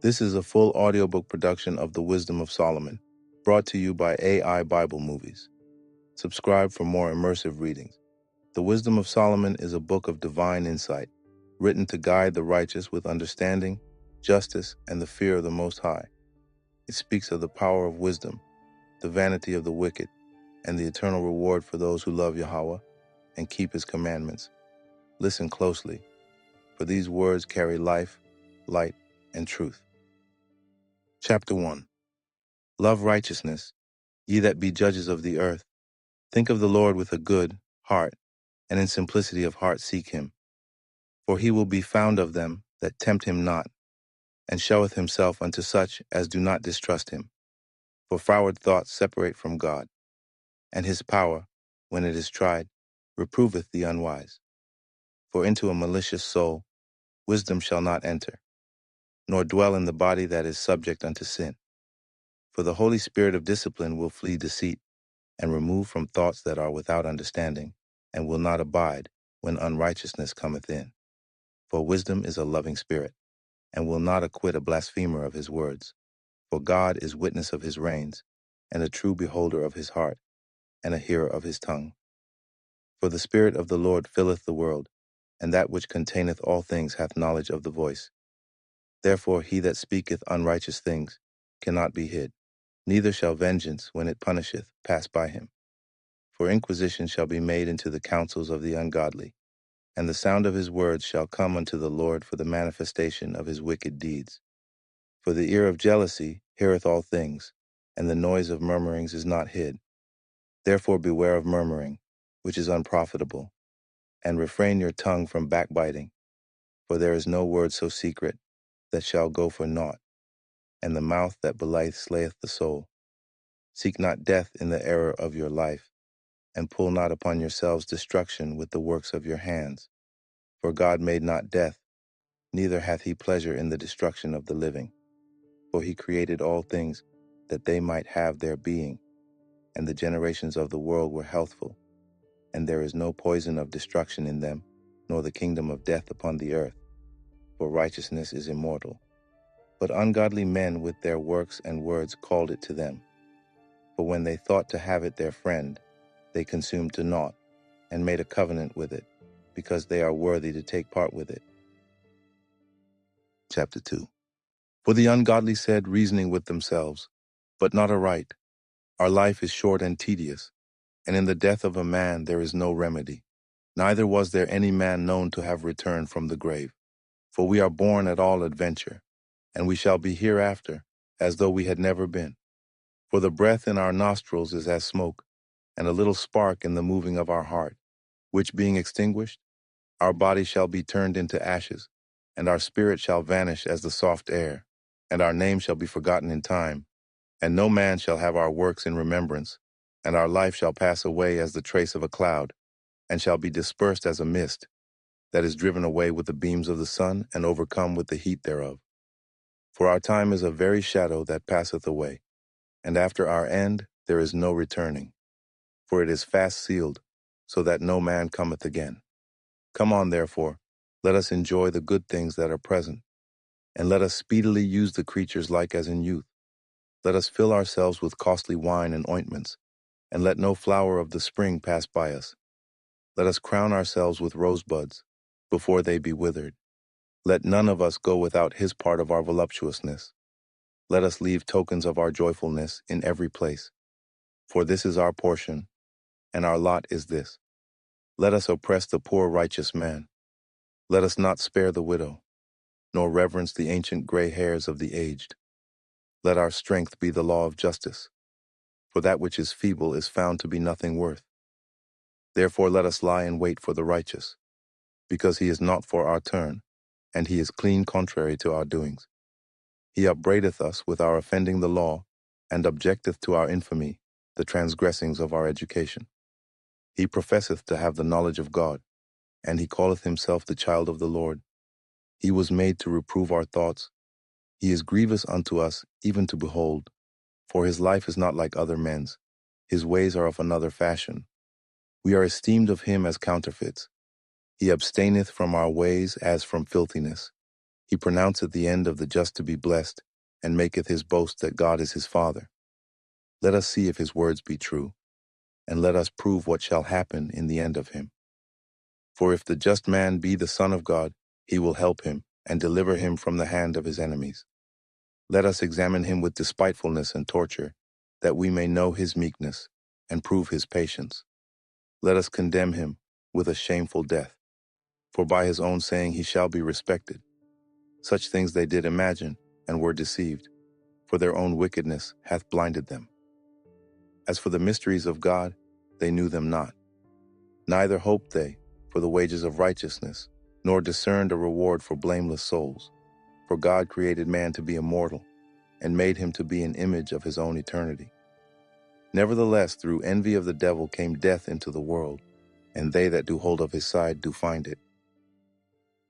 This is a full audiobook production of The Wisdom of Solomon, brought to you by AI Bible Movies. Subscribe for more immersive readings. The Wisdom of Solomon is a book of divine insight, written to guide the righteous with understanding, justice, and the fear of the Most High. It speaks of the power of wisdom, the vanity of the wicked, and the eternal reward for those who love Yahawah and keep His commandments. Listen closely, for these words carry life, light, and truth. Chapter 1. Love righteousness, ye that be judges of the earth. Think of the Lord with a good heart, and in simplicity of heart seek Him. For He will be found of them that tempt Him not, and showeth Himself unto such as do not distrust Him. For froward thoughts separate from God, and His power, when it is tried, reproveth the unwise. For into a malicious soul wisdom shall not enter, nor dwell in the body that is subject unto sin. For the Holy Spirit of discipline will flee deceit, and remove from thoughts that are without understanding, and will not abide when unrighteousness cometh in. For wisdom is a loving spirit, and will not acquit a blasphemer of his words. For God is witness of his reins, and a true beholder of his heart, and a hearer of his tongue. For the Spirit of the Lord filleth the world, and that which containeth all things hath knowledge of the voice. Therefore he that speaketh unrighteous things cannot be hid, neither shall vengeance, when it punisheth, pass by him. For inquisition shall be made into the counsels of the ungodly, and the sound of his words shall come unto the Lord for the manifestation of his wicked deeds. For the ear of jealousy heareth all things, and the noise of murmurings is not hid. Therefore beware of murmuring, which is unprofitable, and refrain your tongue from backbiting. For there is no word so secret that shall go for naught, and the mouth that belieth slayeth the soul. Seek not death in the error of your life, and pull not upon yourselves destruction with the works of your hands. For God made not death, neither hath he pleasure in the destruction of the living. For he created all things that they might have their being, and the generations of the world were healthful, and there is no poison of destruction in them, nor the kingdom of death upon the earth. For righteousness is immortal. But ungodly men with their works and words called it to them. For when they thought to have it their friend, they consumed to naught, and made a covenant with it, because they are worthy to take part with it. Chapter 2. For the ungodly said, reasoning with themselves, but not aright, our life is short and tedious, and in the death of a man there is no remedy. Neither was there any man known to have returned from the grave. For we are born at all adventure, and we shall be hereafter, as though we had never been. For the breath in our nostrils is as smoke, and a little spark in the moving of our heart, which being extinguished, our body shall be turned into ashes, and our spirit shall vanish as the soft air, and our name shall be forgotten in time, and no man shall have our works in remembrance, and our life shall pass away as the trace of a cloud, and shall be dispersed as a mist, that is driven away with the beams of the sun, and overcome with the heat thereof. For our time is a very shadow that passeth away, and after our end there is no returning. For it is fast sealed, so that no man cometh again. Come on, therefore, let us enjoy the good things that are present, and let us speedily use the creatures like as in youth. Let us fill ourselves with costly wine and ointments, and let no flower of the spring pass by us. Let us crown ourselves with rosebuds, before they be withered. Let none of us go without his part of our voluptuousness. Let us leave tokens of our joyfulness in every place. For this is our portion, and our lot is this. Let us oppress the poor righteous man. Let us not spare the widow, nor reverence the ancient gray hairs of the aged. Let our strength be the law of justice, for that which is feeble is found to be nothing worth. Therefore let us lie in wait for the righteous, because he is not for our turn, and he is clean contrary to our doings. He upbraideth us with our offending the law, and objecteth to our infamy, the transgressings of our education. He professeth to have the knowledge of God, and he calleth himself the child of the Lord. He was made to reprove our thoughts. He is grievous unto us, even to behold. For his life is not like other men's. His ways are of another fashion. We are esteemed of him as counterfeits. He abstaineth from our ways as from filthiness. He pronounceth the end of the just to be blessed, and maketh his boast that God is his Father. Let us see if his words be true, and let us prove what shall happen in the end of him. For if the just man be the Son of God, he will help him, and deliver him from the hand of his enemies. Let us examine him with despitefulness and torture, that we may know his meekness, and prove his patience. Let us condemn him with a shameful death, for by his own saying he shall be respected. Such things they did imagine, and were deceived, for their own wickedness hath blinded them. As for the mysteries of God, they knew them not. Neither hoped they for the wages of righteousness, nor discerned a reward for blameless souls. For God created man to be immortal, and made him to be an image of his own eternity. Nevertheless, through envy of the devil came death into the world, and they that do hold of his side do find it.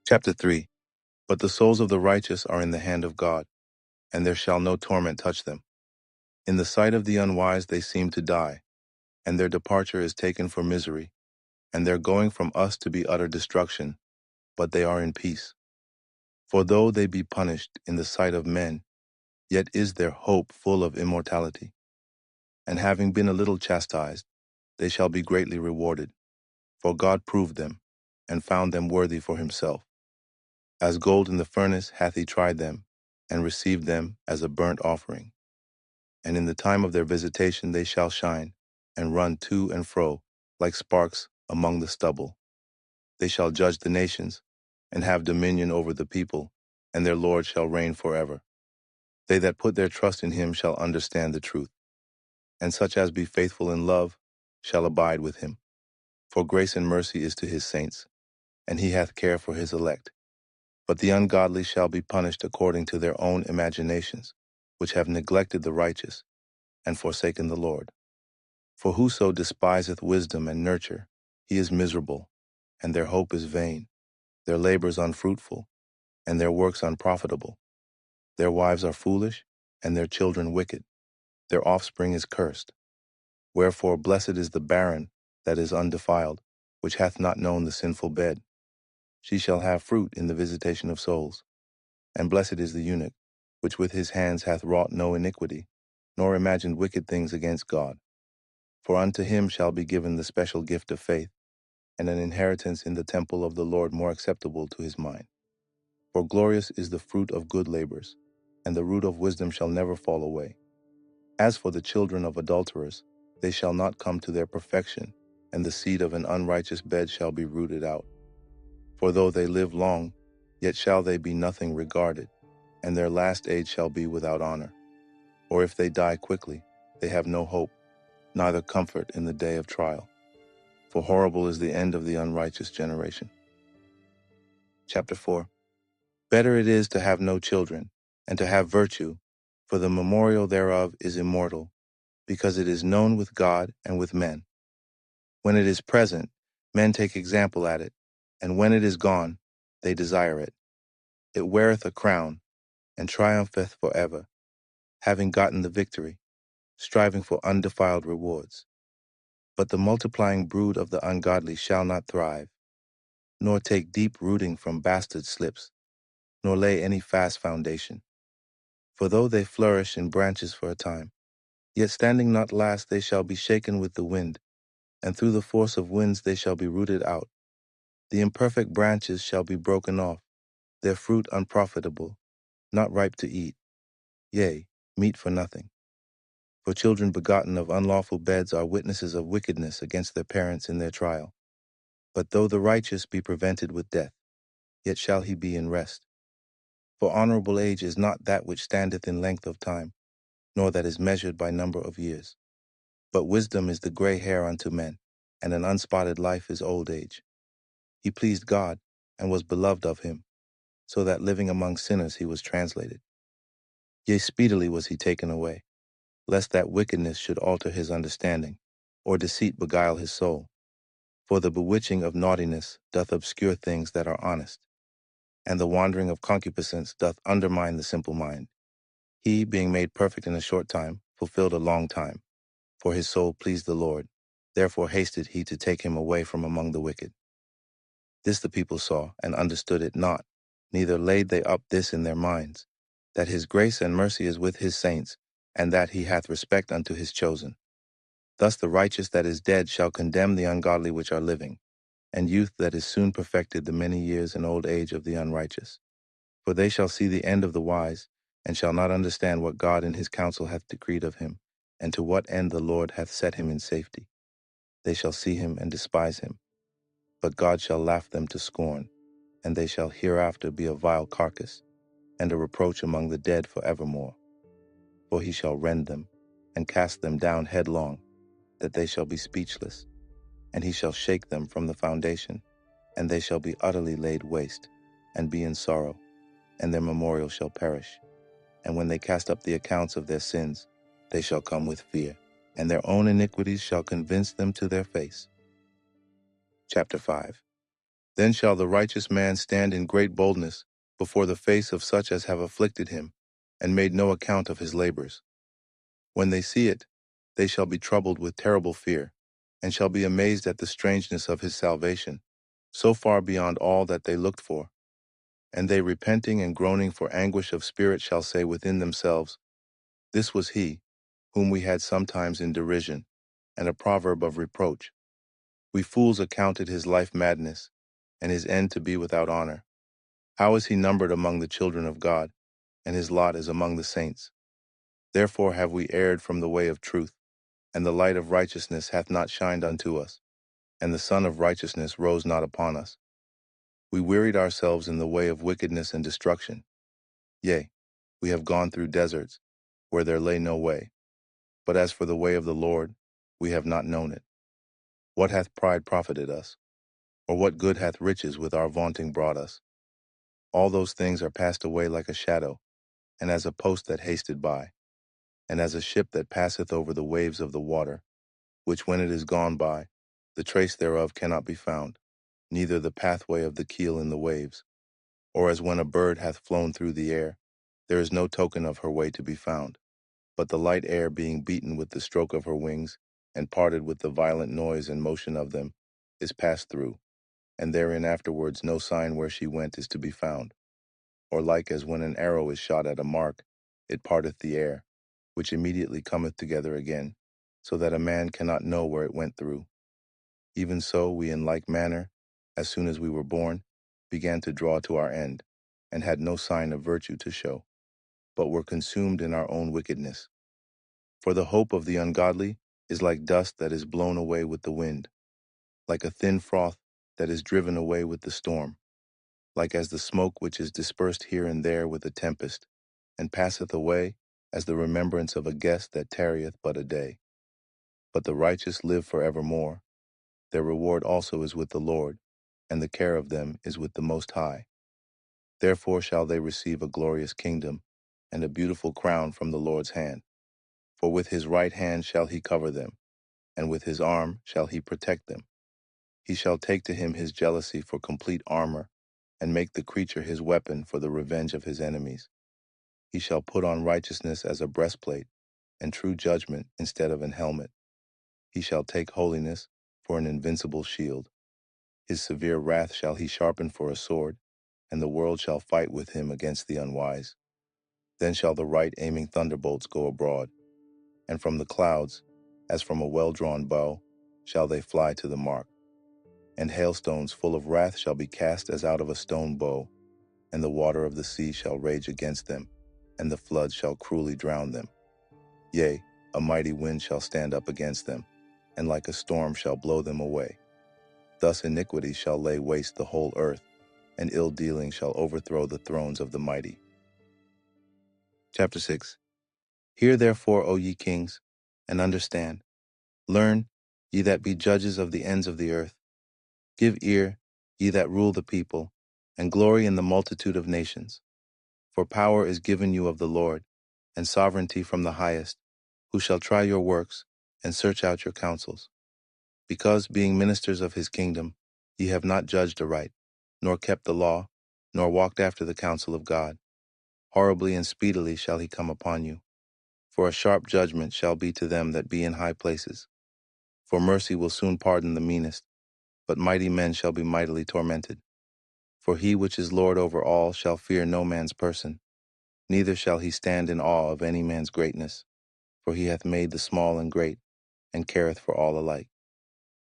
Chapter 3. But the souls of the righteous are in the hand of God, and there shall no torment touch them. In the sight of the unwise they seem to die, and their departure is taken for misery, and their going from us to be utter destruction, but they are in peace. For though they be punished in the sight of men, yet is their hope full of immortality. And having been a little chastised, they shall be greatly rewarded. For God proved them, and found them worthy for himself. As gold in the furnace hath he tried them, and received them as a burnt offering. And in the time of their visitation they shall shine, and run to and fro, like sparks among the stubble. They shall judge the nations, and have dominion over the people, and their Lord shall reign forever. They that put their trust in him shall understand the truth, and such as be faithful in love shall abide with him. For grace and mercy is to his saints, and he hath care for his elect. But the ungodly shall be punished according to their own imaginations, which have neglected the righteous, and forsaken the Lord. For whoso despiseth wisdom and nurture, he is miserable, and their hope is vain, their labors unfruitful, and their works unprofitable. Their wives are foolish, and their children wicked. Their offspring is cursed. Wherefore blessed is the barren that is undefiled, which hath not known the sinful bed. She shall have fruit in the visitation of souls. And blessed is the eunuch, which with his hands hath wrought no iniquity, nor imagined wicked things against God. For unto him shall be given the special gift of faith, and an inheritance in the temple of the Lord more acceptable to his mind. For glorious is the fruit of good labors, and the root of wisdom shall never fall away. As for the children of adulterers, they shall not come to their perfection, and the seed of an unrighteous bed shall be rooted out. For though they live long, yet shall they be nothing regarded, and their last age shall be without honor. Or if they die quickly, they have no hope, neither comfort in the day of trial. For horrible is the end of the unrighteous generation. Chapter 4. Better it is to have no children, and to have virtue, for the memorial thereof is immortal, because it is known with God and with men. When it is present, men take example at it, and when it is gone, they desire it. It weareth a crown, and triumpheth forever, having gotten the victory, striving for undefiled rewards. But the multiplying brood of the ungodly shall not thrive, nor take deep rooting from bastard slips, nor lay any fast foundation. For though they flourish in branches for a time, yet standing not last they shall be shaken with the wind, and through the force of winds they shall be rooted out. The imperfect branches shall be broken off, their fruit unprofitable, not ripe to eat, yea, meat for nothing. For children begotten of unlawful beds are witnesses of wickedness against their parents in their trial. But though the righteous be prevented with death, yet shall he be in rest. For honorable age is not that which standeth in length of time, nor that is measured by number of years. But wisdom is the gray hair unto men, and an unspotted life is old age. He pleased God, and was beloved of him, so that living among sinners he was translated. Yea, speedily was he taken away, lest that wickedness should alter his understanding, or deceit beguile his soul. For the bewitching of naughtiness doth obscure things that are honest, and the wandering of concupiscence doth undermine the simple mind. He, being made perfect in a short time, fulfilled a long time, for his soul pleased the Lord. Therefore hasted he to take him away from among the wicked. This the people saw, and understood it not, neither laid they up this in their minds, that his grace and mercy is with his saints, and that he hath respect unto his chosen. Thus the righteous that is dead shall condemn the ungodly which are living, and youth that is soon perfected the many years and old age of the unrighteous. For they shall see the end of the wise, and shall not understand what God in his counsel hath decreed of him, and to what end the Lord hath set him in safety. They shall see him and despise him, but God shall laugh them to scorn, and they shall hereafter be a vile carcass, and a reproach among the dead for evermore. For he shall rend them, and cast them down headlong, that they shall be speechless, and he shall shake them from the foundation, and they shall be utterly laid waste, and be in sorrow, and their memorial shall perish. And when they cast up the accounts of their sins, they shall come with fear, and their own iniquities shall convince them to their face. Chapter 5. Then shall the righteous man stand in great boldness before the face of such as have afflicted him, and made no account of his labors. When they see it, they shall be troubled with terrible fear, and shall be amazed at the strangeness of his salvation, so far beyond all that they looked for. And they, repenting and groaning for anguish of spirit, shall say within themselves, This was he, whom we had sometimes in derision, and a proverb of reproach. We fools accounted his life madness, and his end to be without honor. How is he numbered among the children of God, and his lot is among the saints? Therefore have we erred from the way of truth, and the light of righteousness hath not shined unto us, and the sun of righteousness rose not upon us. We wearied ourselves in the way of wickedness and destruction. Yea, we have gone through deserts, where there lay no way. But as for the way of the Lord, we have not known it. What hath pride profited us? Or what good hath riches with our vaunting brought us? All those things are passed away like a shadow, and as a post that hasted by, and as a ship that passeth over the waves of the water, which when it is gone by, the trace thereof cannot be found, neither the pathway of the keel in the waves. Or as when a bird hath flown through the air, there is no token of her way to be found. But the light air being beaten with the stroke of her wings, and parted with the violent noise and motion of them, is passed through, and therein afterwards no sign where she went is to be found. Or like as when an arrow is shot at a mark, it parteth the air, which immediately cometh together again, so that a man cannot know where it went through. Even so we in like manner, as soon as we were born, began to draw to our end, and had no sign of virtue to show, but were consumed in our own wickedness. For the hope of the ungodly is like dust that is blown away with the wind, like a thin froth that is driven away with the storm, like as the smoke which is dispersed here and there with a tempest, and passeth away as the remembrance of a guest that tarrieth but a day. But the righteous live for evermore. Their reward also is with the Lord, and the care of them is with the Most High. Therefore shall they receive a glorious kingdom, and a beautiful crown from the Lord's hand. For with his right hand shall he cover them, and with his arm shall he protect them. He shall take to him his jealousy for complete armor, and make the creature his weapon for the revenge of his enemies. He shall put on righteousness as a breastplate, and true judgment instead of an helmet. He shall take holiness for an invincible shield. His severe wrath shall he sharpen for a sword, and the world shall fight with him against the unwise. Then shall the right aiming thunderbolts go abroad, and from the clouds, as from a well-drawn bow, shall they fly to the mark. And hailstones full of wrath shall be cast as out of a stone bow, and the water of the sea shall rage against them, and the floods shall cruelly drown them. Yea, a mighty wind shall stand up against them, and like a storm shall blow them away. Thus iniquity shall lay waste the whole earth, and ill-dealing shall overthrow the thrones of the mighty. Chapter 6. Hear therefore, O ye kings, and understand. Learn, ye that be judges of the ends of the earth. Give ear, ye that rule the people, and glory in the multitude of nations. For power is given you of the Lord, and sovereignty from the highest, who shall try your works, and search out your counsels. Because, being ministers of his kingdom, ye have not judged aright, nor kept the law, nor walked after the counsel of God. Horribly and speedily shall he come upon you. For a sharp judgment shall be to them that be in high places. For mercy will soon pardon the meanest, but mighty men shall be mightily tormented. For he which is Lord over all shall fear no man's person, neither shall he stand in awe of any man's greatness. For he hath made the small and great, and careth for all alike.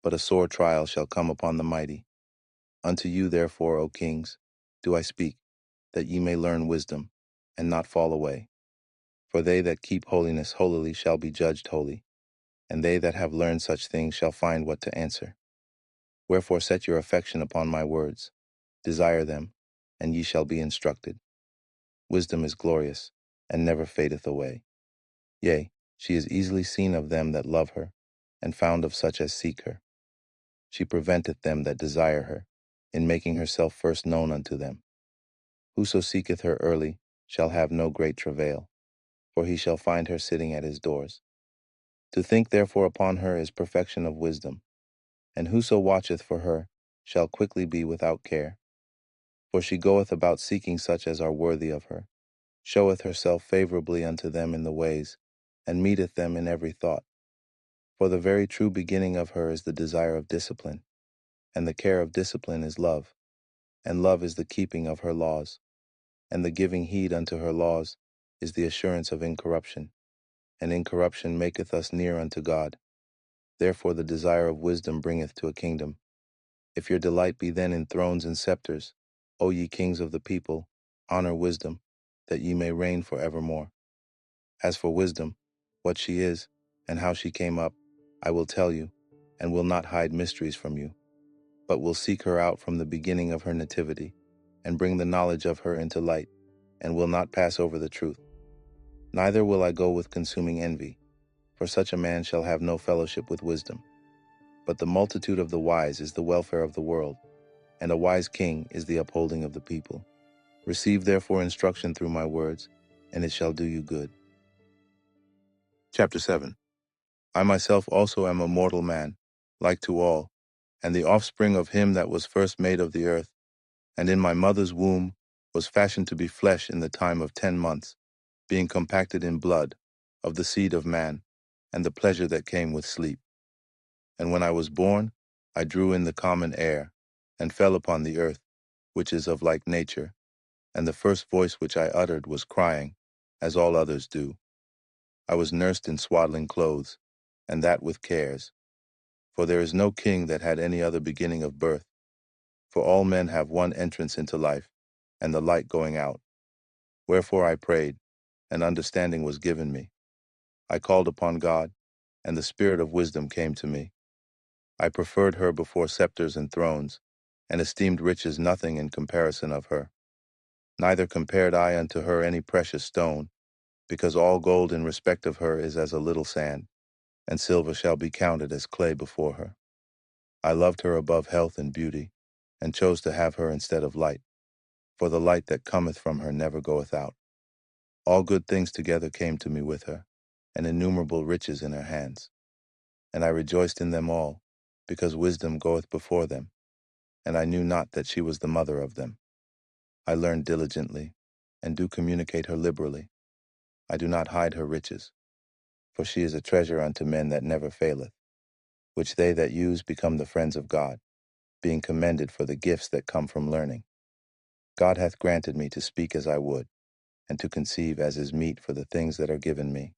But a sore trial shall come upon the mighty. Unto you therefore, O kings, do I speak, that ye may learn wisdom, and not fall away. For they that keep holiness holily shall be judged holy, and they that have learned such things shall find what to answer. Wherefore set your affection upon my words, desire them, and ye shall be instructed. Wisdom is glorious, and never fadeth away. Yea, she is easily seen of them that love her, and found of such as seek her. She preventeth them that desire her, in making herself first known unto them. Whoso seeketh her early shall have no great travail, for he shall find her sitting at his doors. To think therefore upon her is perfection of wisdom, and whoso watcheth for her shall quickly be without care. For she goeth about seeking such as are worthy of her, showeth herself favorably unto them in the ways, and meeteth them in every thought. For the very true beginning of her is the desire of discipline, and the care of discipline is love, and love is the keeping of her laws, and the giving heed unto her laws is the assurance of incorruption, and incorruption maketh us near unto God. Therefore the desire of wisdom bringeth to a kingdom. If your delight be then in thrones and scepters, O ye kings of the people, honor wisdom, that ye may reign for evermore. As for wisdom, what she is, and how she came up, I will tell you, and will not hide mysteries from you, but will seek her out from the beginning of her nativity, and bring the knowledge of her into light, and will not pass over the truth. Neither will I go with consuming envy, for such a man shall have no fellowship with wisdom. But the multitude of the wise is the welfare of the world, and a wise king is the upholding of the people. Receive therefore instruction through my words, and it shall do you good. Chapter 7. I myself also am a mortal man, like to all, and the offspring of him that was first made of the earth, and in my mother's womb was fashioned to be flesh in the time of 10 months, being compacted in blood, of the seed of man, and the pleasure that came with sleep. And when I was born, I drew in the common air, and fell upon the earth, which is of like nature, and the first voice which I uttered was crying, as all others do. I was nursed in swaddling clothes, and that with cares. For there is no king that had any other beginning of birth. For all men have one entrance into life, and the light going out. Wherefore I prayed, and understanding was given me. I called upon God, and the spirit of wisdom came to me. I preferred her before scepters and thrones, and esteemed riches nothing in comparison of her. Neither compared I unto her any precious stone, because all gold in respect of her is as a little sand, and silver shall be counted as clay before her. I loved her above health and beauty, and chose to have her instead of light, for the light that cometh from her never goeth out. All good things together came to me with her, and innumerable riches in her hands. And I rejoiced in them all, because wisdom goeth before them, and I knew not that she was the mother of them. I learned diligently, and do communicate her liberally. I do not hide her riches, for she is a treasure unto men that never faileth, which they that use become the friends of God, being commended for the gifts that come from learning. God hath granted me to speak as I would, and to conceive as is meet for the things that are given me,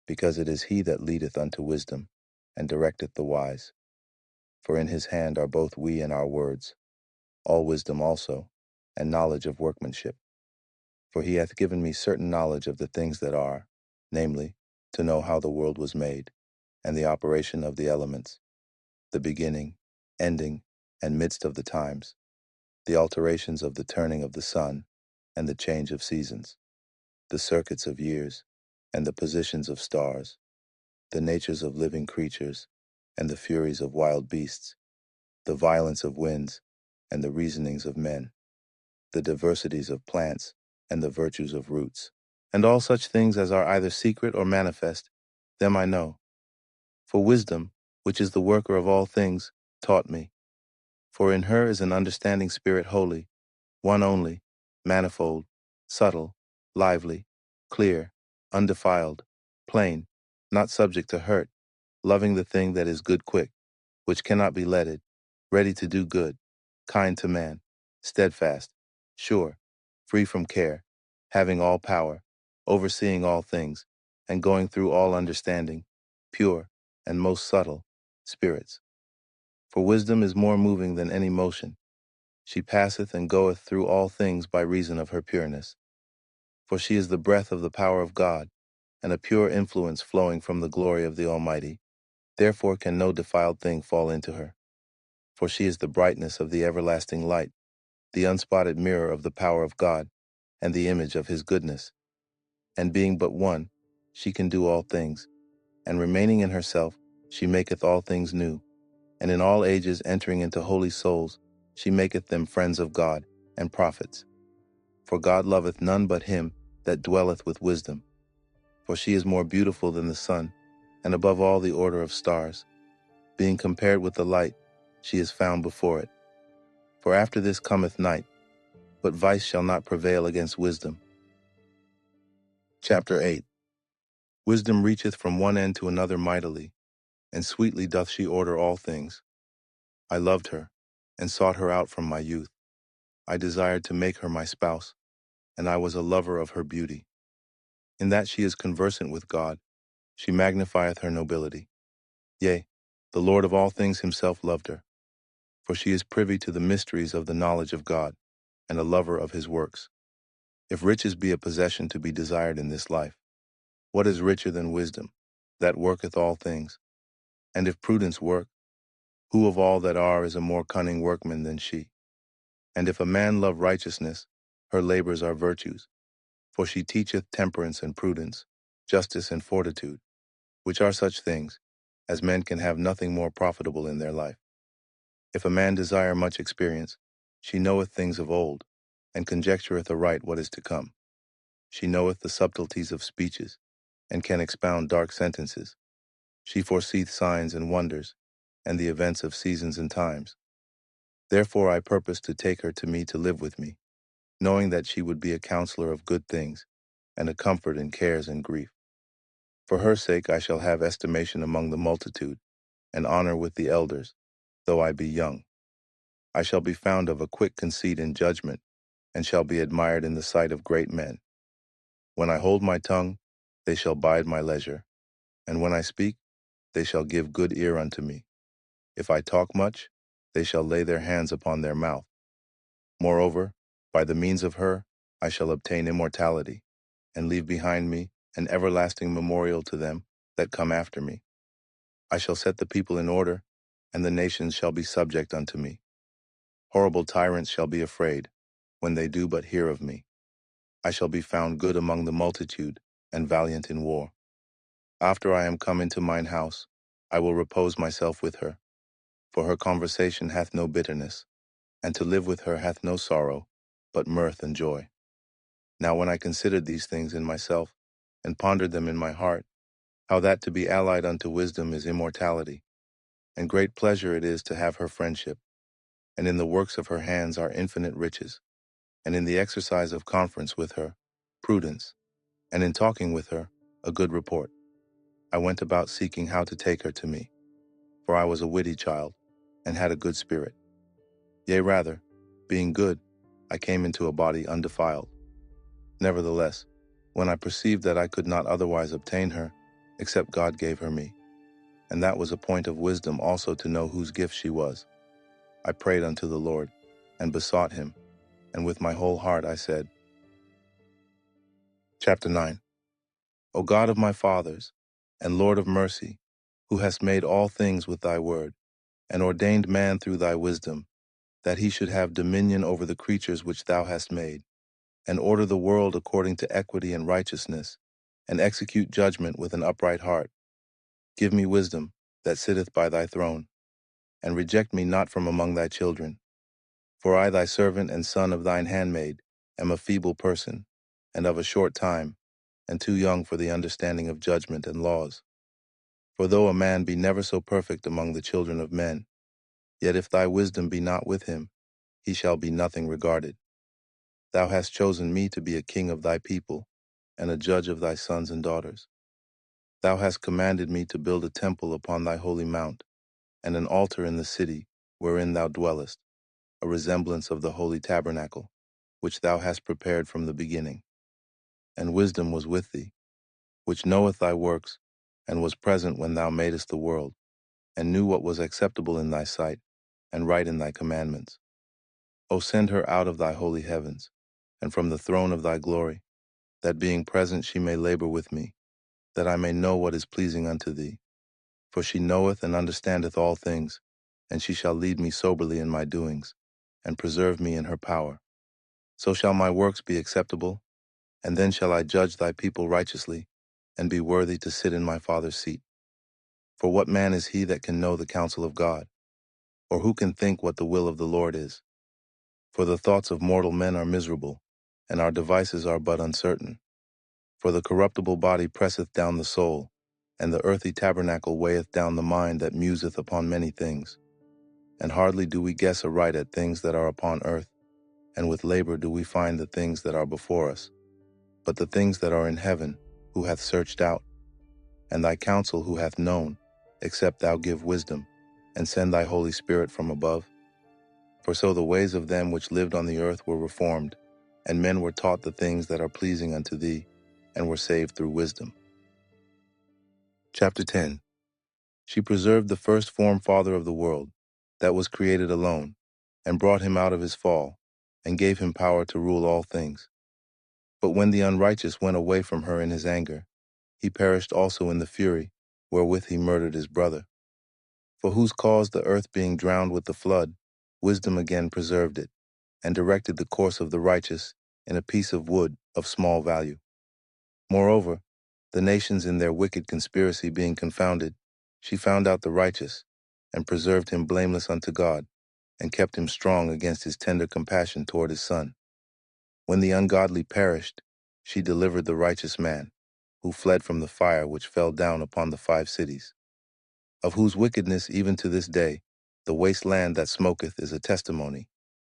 because it is he that leadeth unto wisdom, and directeth the wise. For in his hand are both we and our words, all wisdom also, and knowledge of workmanship. For he hath given me certain knowledge of the things that are, namely, to know how the world was made, and the operation of the elements, the beginning, ending, and midst of the times, the alterations of the turning of the sun, and the change of seasons, the circuits of years, and the positions of stars, the natures of living creatures, and the furies of wild beasts, the violence of winds, and the reasonings of men, the diversities of plants, and the virtues of roots, and all such things as are either secret or manifest, them I know. For wisdom, which is the worker of all things, taught me. For in her is an understanding spirit holy, one only, manifold, subtle, lively, clear, undefiled, plain, not subject to hurt, loving the thing that is good quick, which cannot be letted, ready to do good, kind to man, steadfast, sure, free from care, having all power, overseeing all things, and going through all understanding, pure, and most subtle, spirits. For wisdom is more moving than any motion. She passeth and goeth through all things by reason of her pureness. For she is the breath of the power of God, and a pure influence flowing from the glory of the Almighty. Therefore can no defiled thing fall into her. For she is the brightness of the everlasting light, the unspotted mirror of the power of God, and the image of his goodness. And being but one, she can do all things. And remaining in herself, she maketh all things new. And in all ages entering into holy souls, she maketh them friends of God, and prophets. For God loveth none but him that dwelleth with wisdom. For she is more beautiful than the sun, and above all the order of stars. Being compared with the light, she is found before it. For after this cometh night, but vice shall not prevail against wisdom. Chapter 8. Wisdom reacheth from one end to another mightily, and sweetly doth she order all things. I loved her, and sought her out from my youth. I desired to make her my spouse, and I was a lover of her beauty. In that she is conversant with God, she magnifieth her nobility. Yea, the Lord of all things himself loved her, for she is privy to the mysteries of the knowledge of God, and a lover of his works. If riches be a possession to be desired in this life, what is richer than wisdom, that worketh all things? And if prudence work, who of all that are is a more cunning workman than she? And if a man love righteousness, her labors are virtues. For she teacheth temperance and prudence, justice and fortitude, which are such things, as men can have nothing more profitable in their life. If a man desire much experience, she knoweth things of old, and conjectureth aright what is to come. She knoweth the subtleties of speeches, and can expound dark sentences. She foreseeth signs and wonders, and the events of seasons and times. Therefore I purpose to take her to me to live with me, knowing that she would be a counselor of good things, and a comfort in cares and grief. For her sake I shall have estimation among the multitude, and honor with the elders, though I be young. I shall be found of a quick conceit in judgment, and shall be admired in the sight of great men. When I hold my tongue, they shall bide my leisure, and when I speak, they shall give good ear unto me. If I talk much, they shall lay their hands upon their mouth. Moreover, by the means of her, I shall obtain immortality, and leave behind me an everlasting memorial to them that come after me. I shall set the people in order, and the nations shall be subject unto me. Horrible tyrants shall be afraid, when they do but hear of me. I shall be found good among the multitude, and valiant in war. After I am come into mine house, I will repose myself with her, for her conversation hath no bitterness, and to live with her hath no sorrow, but mirth and joy. Now when I considered these things in myself, and pondered them in my heart, how that to be allied unto wisdom is immortality, and great pleasure it is to have her friendship, and in the works of her hands are infinite riches, and in the exercise of conference with her, prudence, and in talking with her, a good report. I went about seeking how to take her to me, for I was a witty child, and had a good spirit. Yea rather, being good, I came into a body undefiled. Nevertheless, when I perceived that I could not otherwise obtain her, except God gave her me, and that was a point of wisdom also to know whose gift she was, I prayed unto the Lord, and besought him, and with my whole heart I said, Chapter 9. O God of my fathers, and Lord of mercy, who hast made all things with thy word, and ordained man through thy wisdom, that he should have dominion over the creatures which thou hast made, and order the world according to equity and righteousness, and execute judgment with an upright heart. Give me wisdom that sitteth by thy throne, and reject me not from among thy children. For I, thy servant and son of thine handmaid, am a feeble person, and of a short time, and too young for the understanding of judgment and laws. For though a man be never so perfect among the children of men, yet if thy wisdom be not with him, he shall be nothing regarded. Thou hast chosen me to be a king of thy people, and a judge of thy sons and daughters. Thou hast commanded me to build a temple upon thy holy mount, and an altar in the city wherein thou dwellest. a resemblance of the holy tabernacle, which thou hast prepared from the beginning. And wisdom was with thee, which knoweth thy works, and was present when thou madest the world, and knew what was acceptable in thy sight, and right in thy commandments. O send her out of thy holy heavens, and from the throne of thy glory, that being present she may labor with me, that I may know what is pleasing unto thee. For she knoweth and understandeth all things, and she shall lead me soberly in my doings, and preserve me in her power. So shall my works be acceptable, and then shall I judge thy people righteously, and be worthy to sit in my Father's seat. For what man is he that can know the counsel of God? Or who can think what the will of the Lord is? For the thoughts of mortal men are miserable, and our devices are but uncertain. For the corruptible body presseth down the soul, and the earthy tabernacle weigheth down the mind that museth upon many things. And hardly do we guess aright at things that are upon earth, and with labor do we find the things that are before us. But the things that are in heaven, who hath searched out? And thy counsel who hath known, except thou give wisdom, and send thy Holy Spirit from above? For so the ways of them which lived on the earth were reformed, and men were taught the things that are pleasing unto thee, and were saved through wisdom. Chapter 10. She preserved the first form father of the world, that was created alone, and brought him out of his fall, and gave him power to rule all things. But when the unrighteous went away from her in his anger, he perished also in the fury, wherewith he murdered his brother. For whose cause the earth being drowned with the flood, wisdom again preserved it, and directed the course of the righteous in a piece of wood of small value. Moreover, the nations in their wicked conspiracy being confounded, she found out the righteous, and preserved him blameless unto God, and kept him strong against his tender compassion toward his son. When the ungodly perished, she delivered the righteous man, who fled from the fire which fell down upon the 5 cities, of whose wickedness even to this day the waste land that smoketh is a testimony,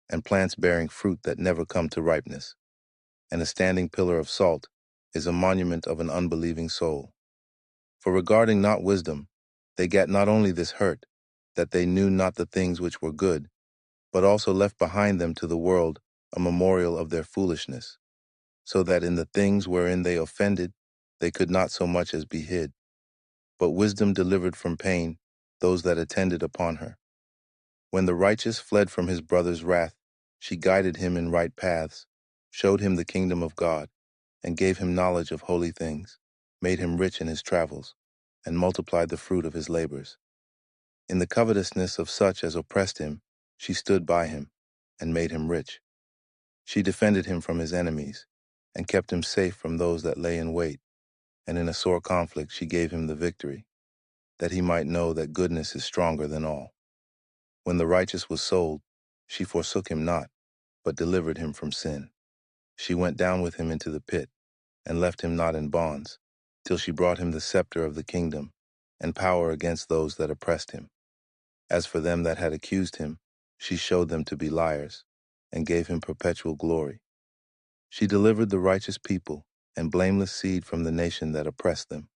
and plants bearing fruit that never come to ripeness, and a standing pillar of salt is a monument of an unbelieving soul. For regarding not wisdom, they gat not only this hurt, that they knew not the things which were good, but also left behind them to the world a memorial of their foolishness, so that in the things wherein they offended, they could not so much as be hid. But wisdom delivered from pain those that attended upon her. When the righteous fled from his brother's wrath, she guided him in right paths, showed him the kingdom of God, and gave him knowledge of holy things, made him rich in his travels, and multiplied the fruit of his labors. In the covetousness of such as oppressed him, she stood by him, and made him rich. She defended him from his enemies, and kept him safe from those that lay in wait, and in a sore conflict she gave him the victory, that he might know that goodness is stronger than all. When the righteous was sold, she forsook him not, but delivered him from sin. She went down with him into the pit, and left him not in bonds, till she brought him the scepter of the kingdom, and power against those that oppressed him. As for them that had accused him, she showed them to be liars, and gave him perpetual glory. She delivered the righteous people and blameless seed from the nation that oppressed them.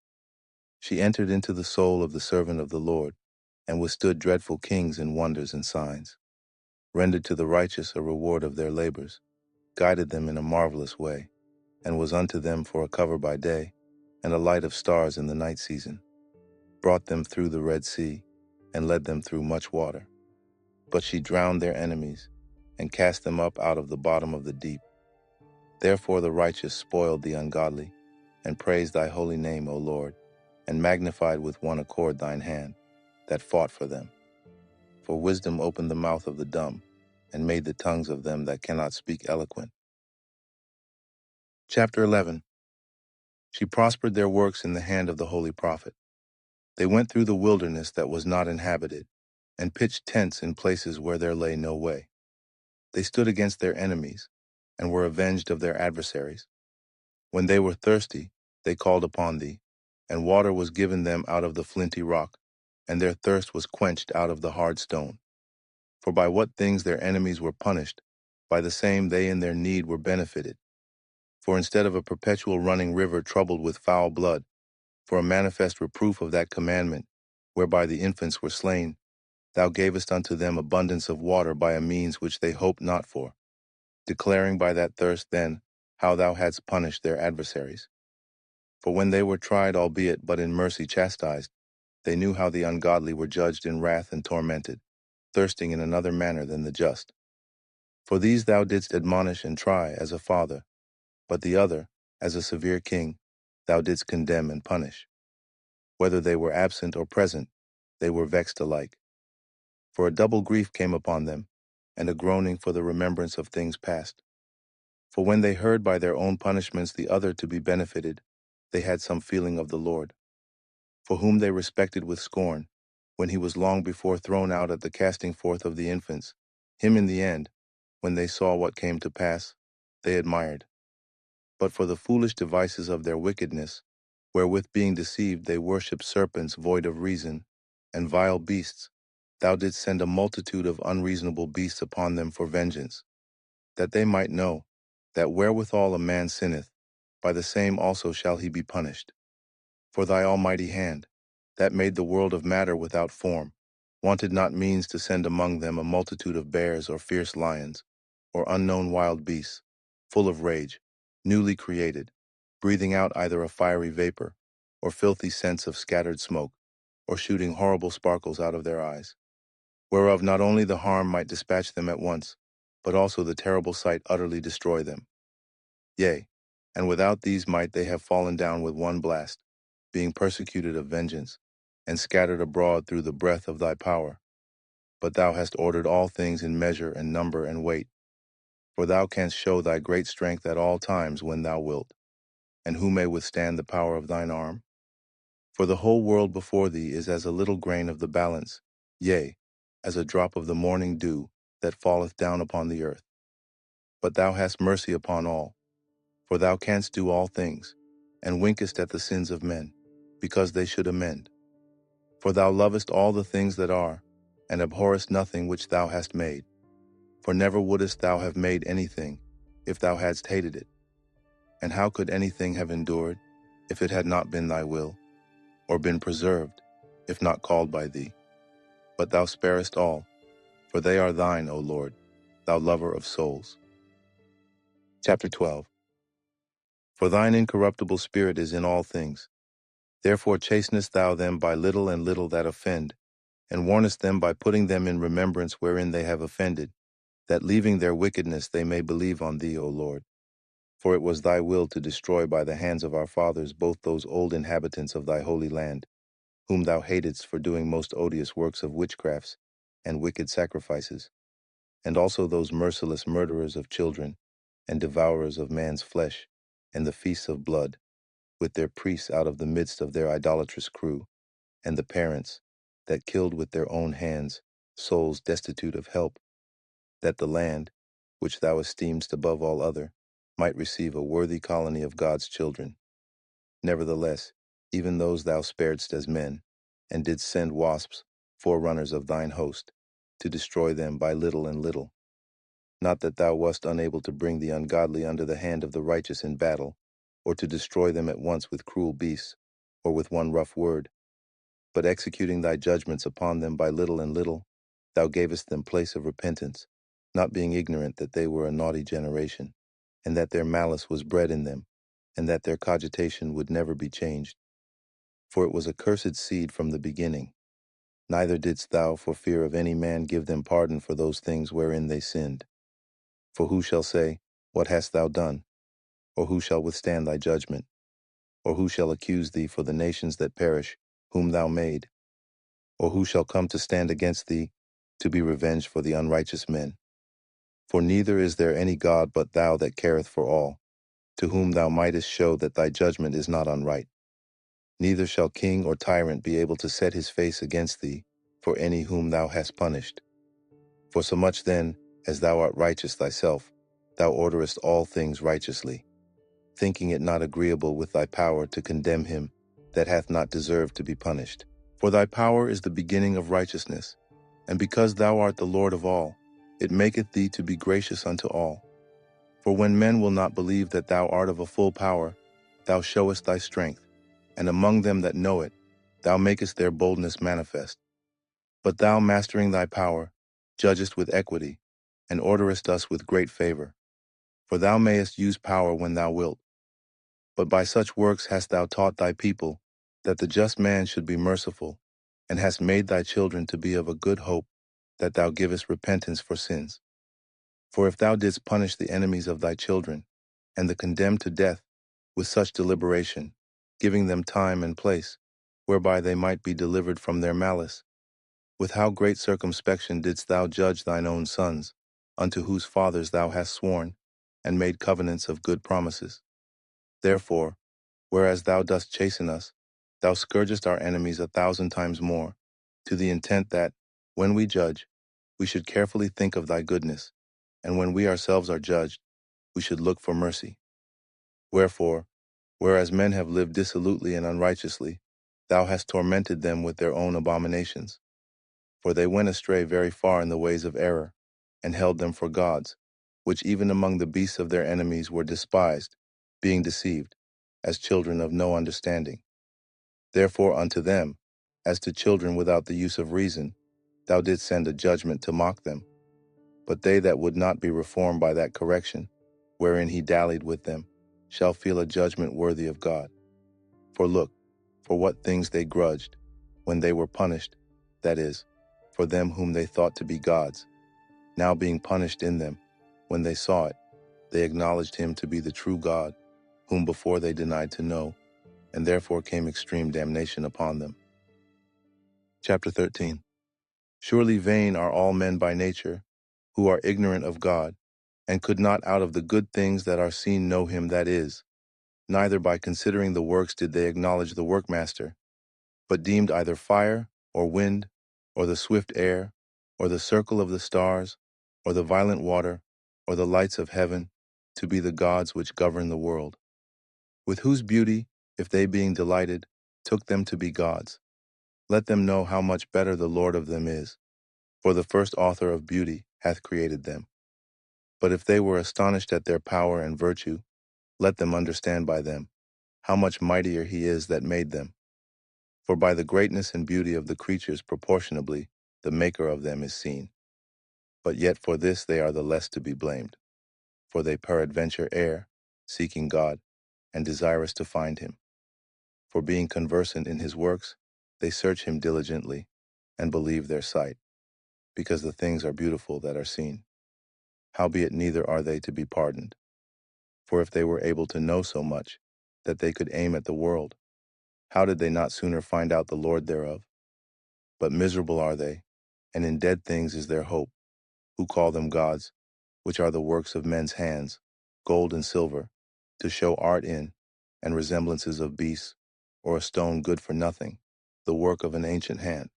She entered into the soul of the servant of the Lord, and withstood dreadful kings in wonders and signs, rendered to the righteous a reward of their labors, guided them in a marvelous way, and was unto them for a cover by day, and a light of stars in the night season, brought them through the Red Sea, and led them through much water. But she drowned their enemies, and cast them up out of the bottom of the deep. Therefore the righteous spoiled the ungodly, and praised thy holy name, O Lord, and magnified with one accord thine hand, that fought for them. For wisdom opened the mouth of the dumb, and made the tongues of them that cannot speak eloquent. Chapter 11. She prospered their works in the hand of the holy prophet. They went through the wilderness that was not inhabited, and pitched tents in places where there lay no way. They stood against their enemies, and were avenged of their adversaries. When they were thirsty, they called upon thee, and water was given them out of the flinty rock, and their thirst was quenched out of the hard stone. For by what things their enemies were punished, by the same they in their need were benefited. For instead of a perpetual running river troubled with foul blood, for a manifest reproof of that commandment, whereby the infants were slain, Thou gavest unto them abundance of water by a means which they hoped not for, declaring by that thirst then how thou hadst punished their adversaries. For when they were tried, albeit but in mercy chastised, they knew how the ungodly were judged in wrath and tormented, thirsting in another manner than the just. For these thou didst admonish and try as a father, but the other, as a severe king, thou didst condemn and punish. Whether they were absent or present, they were vexed alike. For a double grief came upon them, and a groaning for the remembrance of things past. For when they heard by their own punishments the other to be benefited, they had some feeling of the Lord, for whom they respected with scorn, when he was long before thrown out at the casting forth of the infants. Him in the end, when they saw what came to pass, they admired. But for the foolish devices of their wickedness, wherewith being deceived they worshipped serpents void of reason, and vile beasts, thou didst send a multitude of unreasonable beasts upon them for vengeance, that they might know that wherewithal a man sinneth, by the same also shall he be punished. For thy almighty hand, that made the world of matter without form, wanted not means to send among them a multitude of bears or fierce lions, or unknown wild beasts, full of rage, newly created, breathing out either a fiery vapor, or filthy scents of scattered smoke, or shooting horrible sparkles out of their eyes, whereof not only the harm might dispatch them at once, but also the terrible sight utterly destroy them. Yea, and without these might they have fallen down with one blast, being persecuted of vengeance, and scattered abroad through the breath of thy power. But thou hast ordered all things in measure and number and weight. For thou canst show thy great strength at all times when thou wilt. And who may withstand the power of thine arm? For the whole world before thee is as a little grain of the balance, yea, as a drop of the morning dew that falleth down upon the earth. But thou hast mercy upon all, for thou canst do all things, and winkest at the sins of men, because they should amend. For thou lovest all the things that are, and abhorrest nothing which thou hast made. For never wouldest thou have made anything, if thou hadst hated it. And how could anything have endured, if it had not been thy will, or been preserved, if not called by thee? But thou sparest all, for they are thine, O Lord, thou lover of souls. Chapter 12. For thine incorruptible spirit is in all things. Therefore chastenest thou them by little and little that offend, and warnest them by putting them in remembrance wherein they have offended, that leaving their wickedness they may believe on thee, O Lord. For it was thy will to destroy by the hands of our fathers both those old inhabitants of thy holy land, whom thou hatedst for doing most odious works of witchcrafts and wicked sacrifices, and also those merciless murderers of children, and devourers of man's flesh, and the feasts of blood, with their priests out of the midst of their idolatrous crew, and the parents, that killed with their own hands souls destitute of help, that the land, which thou esteemest above all other, might receive a worthy colony of God's children. Nevertheless, even those thou sparedst as men, and didst send wasps, forerunners of thine host, to destroy them by little and little. Not that thou wast unable to bring the ungodly under the hand of the righteous in battle, or to destroy them at once with cruel beasts, or with one rough word, but executing thy judgments upon them by little and little, thou gavest them place of repentance, not being ignorant that they were a naughty generation, and that their malice was bred in them, and that their cogitation would never be changed. For it was a cursed seed from the beginning. Neither didst thou, for fear of any man, give them pardon for those things wherein they sinned. For who shall say, What hast thou done? Or who shall withstand thy judgment? Or who shall accuse thee for the nations that perish, whom thou made? Or who shall come to stand against thee, to be revenged for the unrighteous men? For neither is there any God but thou that careth for all, to whom thou mightest show that thy judgment is not unright. Neither shall king or tyrant be able to set his face against thee, for any whom thou hast punished. For so much then as thou art righteous thyself, thou orderest all things righteously, thinking it not agreeable with thy power to condemn him that hath not deserved to be punished. For thy power is the beginning of righteousness, and because thou art the Lord of all, it maketh thee to be gracious unto all. For when men will not believe that thou art of a full power, thou showest thy strength, and among them that know it, thou makest their boldness manifest. But thou, mastering thy power, judgest with equity, and orderest us with great favor. For thou mayest use power when thou wilt. But by such works hast thou taught thy people, that the just man should be merciful, and hast made thy children to be of a good hope, that thou givest repentance for sins. For if thou didst punish the enemies of thy children, and the condemned to death, with such deliberation, giving them time and place, whereby they might be delivered from their malice, with how great circumspection didst thou judge thine own sons, unto whose fathers thou hast sworn, and made covenants of good promises. Therefore, whereas thou dost chasten us, thou scourgest our enemies 1,000 times more, to the intent that, when we judge, we should carefully think of thy goodness, and when we ourselves are judged, we should look for mercy. Wherefore, whereas men have lived dissolutely and unrighteously, thou hast tormented them with their own abominations. For they went astray very far in the ways of error, and held them for gods, which even among the beasts of their enemies were despised, being deceived, as children of no understanding. Therefore unto them, as to children without the use of reason, thou didst send a judgment to mock them. But they that would not be reformed by that correction, wherein he dallied with them, shall feel a judgment worthy of God. For look, for what things they grudged, when they were punished, that is, for them whom they thought to be gods. Now being punished in them, when they saw it, they acknowledged him to be the true God, whom before they denied to know, and therefore came extreme damnation upon them. Chapter 13. Surely vain are all men by nature, who are ignorant of God, and could not out of the good things that are seen know him that is. Neither by considering the works did they acknowledge the workmaster, but deemed either fire, or wind, or the swift air, or the circle of the stars, or the violent water, or the lights of heaven, to be the gods which govern the world. With whose beauty, if they being delighted, took them to be gods. Let them know how much better the Lord of them is, for the first author of beauty hath created them. But if they were astonished at their power and virtue, let them understand by them how much mightier he is that made them. For by the greatness and beauty of the creatures proportionably the Maker of them is seen. But yet for this they are the less to be blamed. For they peradventure err, seeking God, and desirous to find him. For being conversant in his works, they search him diligently, and believe their sight, because the things are beautiful that are seen. Howbeit neither are they to be pardoned. For if they were able to know so much, that they could aim at the world, how did they not sooner find out the Lord thereof? But miserable are they, and in dead things is their hope, who call them gods, which are the works of men's hands, gold and silver, to show art in, and resemblances of beasts, or a stone good for nothing, the work of an ancient hand.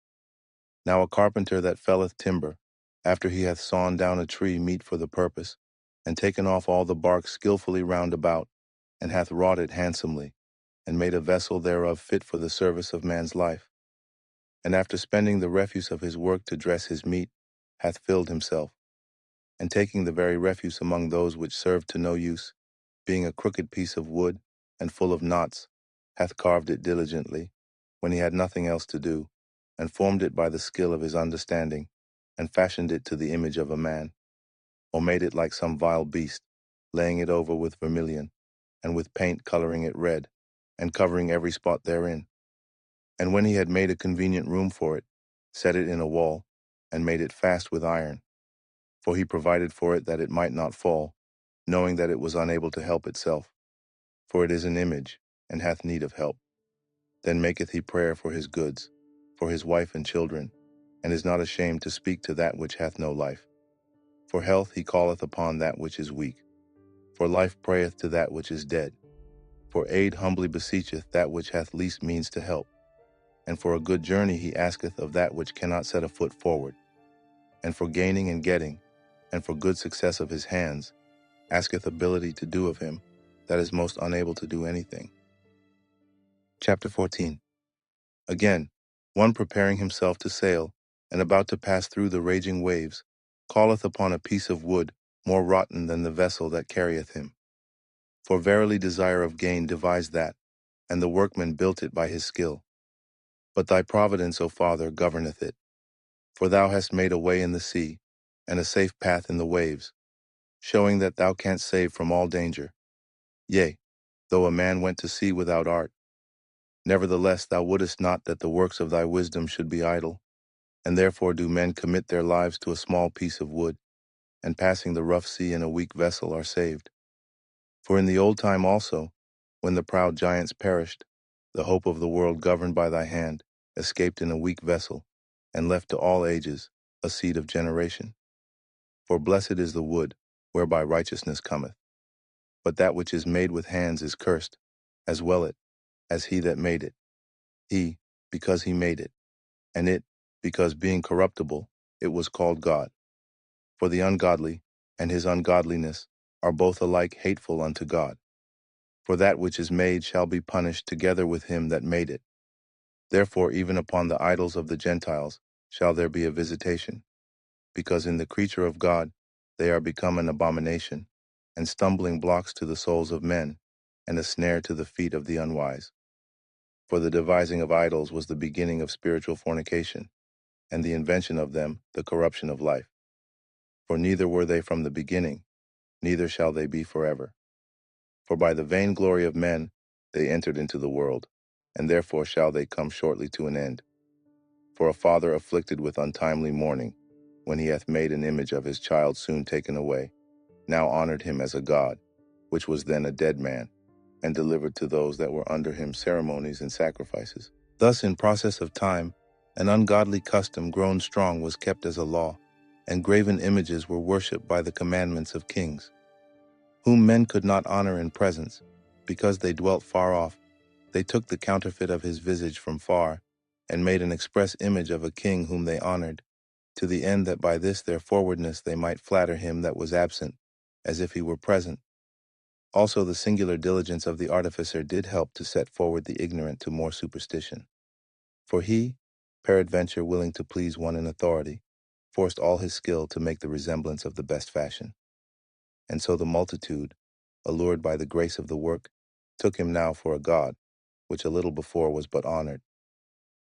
Now a carpenter that felleth timber, after he hath sawn down a tree meet for the purpose, and taken off all the bark skillfully round about, and hath wrought it handsomely, and made a vessel thereof fit for the service of man's life, and after spending the refuse of his work to dress his meat, hath filled himself, and taking the very refuse among those which serve to no use, being a crooked piece of wood, and full of knots, hath carved it diligently, when he had nothing else to do, and formed it by the skill of his understanding, and fashioned it to the image of a man, or made it like some vile beast, laying it over with vermilion, and with paint coloring it red, and covering every spot therein. And when he had made a convenient room for it, set it in a wall, and made it fast with iron. For he provided for it that it might not fall, knowing that it was unable to help itself. For it is an image, and hath need of help. Then maketh he prayer for his goods, for his wife and children, and is not ashamed to speak to that which hath no life. For health he calleth upon that which is weak. For life prayeth to that which is dead. For aid humbly beseecheth that which hath least means to help. And for a good journey he asketh of that which cannot set a foot forward. And for gaining and getting, and for good success of his hands, asketh ability to do of him that is most unable to do anything. Chapter 14. Again, one preparing himself to sail, and about to pass through the raging waves, calleth upon a piece of wood more rotten than the vessel that carrieth him. For verily desire of gain devised that, and the workman built it by his skill. But thy providence, O Father, governeth it. For thou hast made a way in the sea, and a safe path in the waves, showing that thou canst save from all danger. Yea, though a man went to sea without art, nevertheless thou wouldest not that the works of thy wisdom should be idle, and therefore do men commit their lives to a small piece of wood, and passing the rough sea in a weak vessel are saved. For in the old time also, when the proud giants perished, the hope of the world governed by thy hand escaped in a weak vessel, and left to all ages a seed of generation. For blessed is the wood, whereby righteousness cometh. But that which is made with hands is cursed, as well it, as he that made it. He, because he made it, and it, because being corruptible, it was called God. For the ungodly and his ungodliness are both alike hateful unto God. For that which is made shall be punished together with him that made it. Therefore even upon the idols of the Gentiles shall there be a visitation, because in the creature of God they are become an abomination, and stumbling blocks to the souls of men, and a snare to the feet of the unwise. For the devising of idols was the beginning of spiritual fornication, and the invention of them the corruption of life. For neither were they from the beginning, neither shall they be forever. For by the vainglory of men they entered into the world, and therefore shall they come shortly to an end. For a father afflicted with untimely mourning, when he hath made an image of his child soon taken away, now honored him as a god, which was then a dead man, and delivered to those that were under him ceremonies and sacrifices. Thus in process of time, an ungodly custom grown strong was kept as a law, and graven images were worshipped by the commandments of kings, whom men could not honor in presence, because they dwelt far off. They took the counterfeit of his visage from far, and made an express image of a king whom they honored, to the end that by this their forwardness they might flatter him that was absent, as if he were present. Also the singular diligence of the artificer did help to set forward the ignorant to more superstition. For he, peradventure willing to please one in authority, forced all his skill to make the resemblance of the best fashion. And so the multitude, allured by the grace of the work, took him now for a god, which a little before was but honored.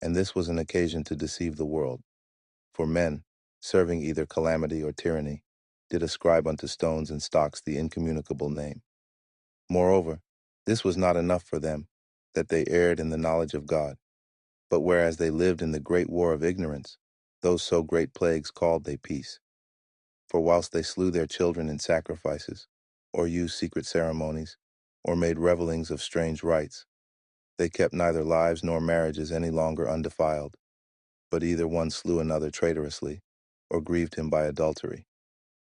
And this was an occasion to deceive the world. For men, serving either calamity or tyranny, did ascribe unto stones and stocks the incommunicable name. Moreover, this was not enough for them, that they erred in the knowledge of God. But whereas they lived in the great war of ignorance, those so great plagues called they peace. For whilst they slew their children in sacrifices, or used secret ceremonies, or made revelings of strange rites, they kept neither lives nor marriages any longer undefiled, but either one slew another traitorously, or grieved him by adultery.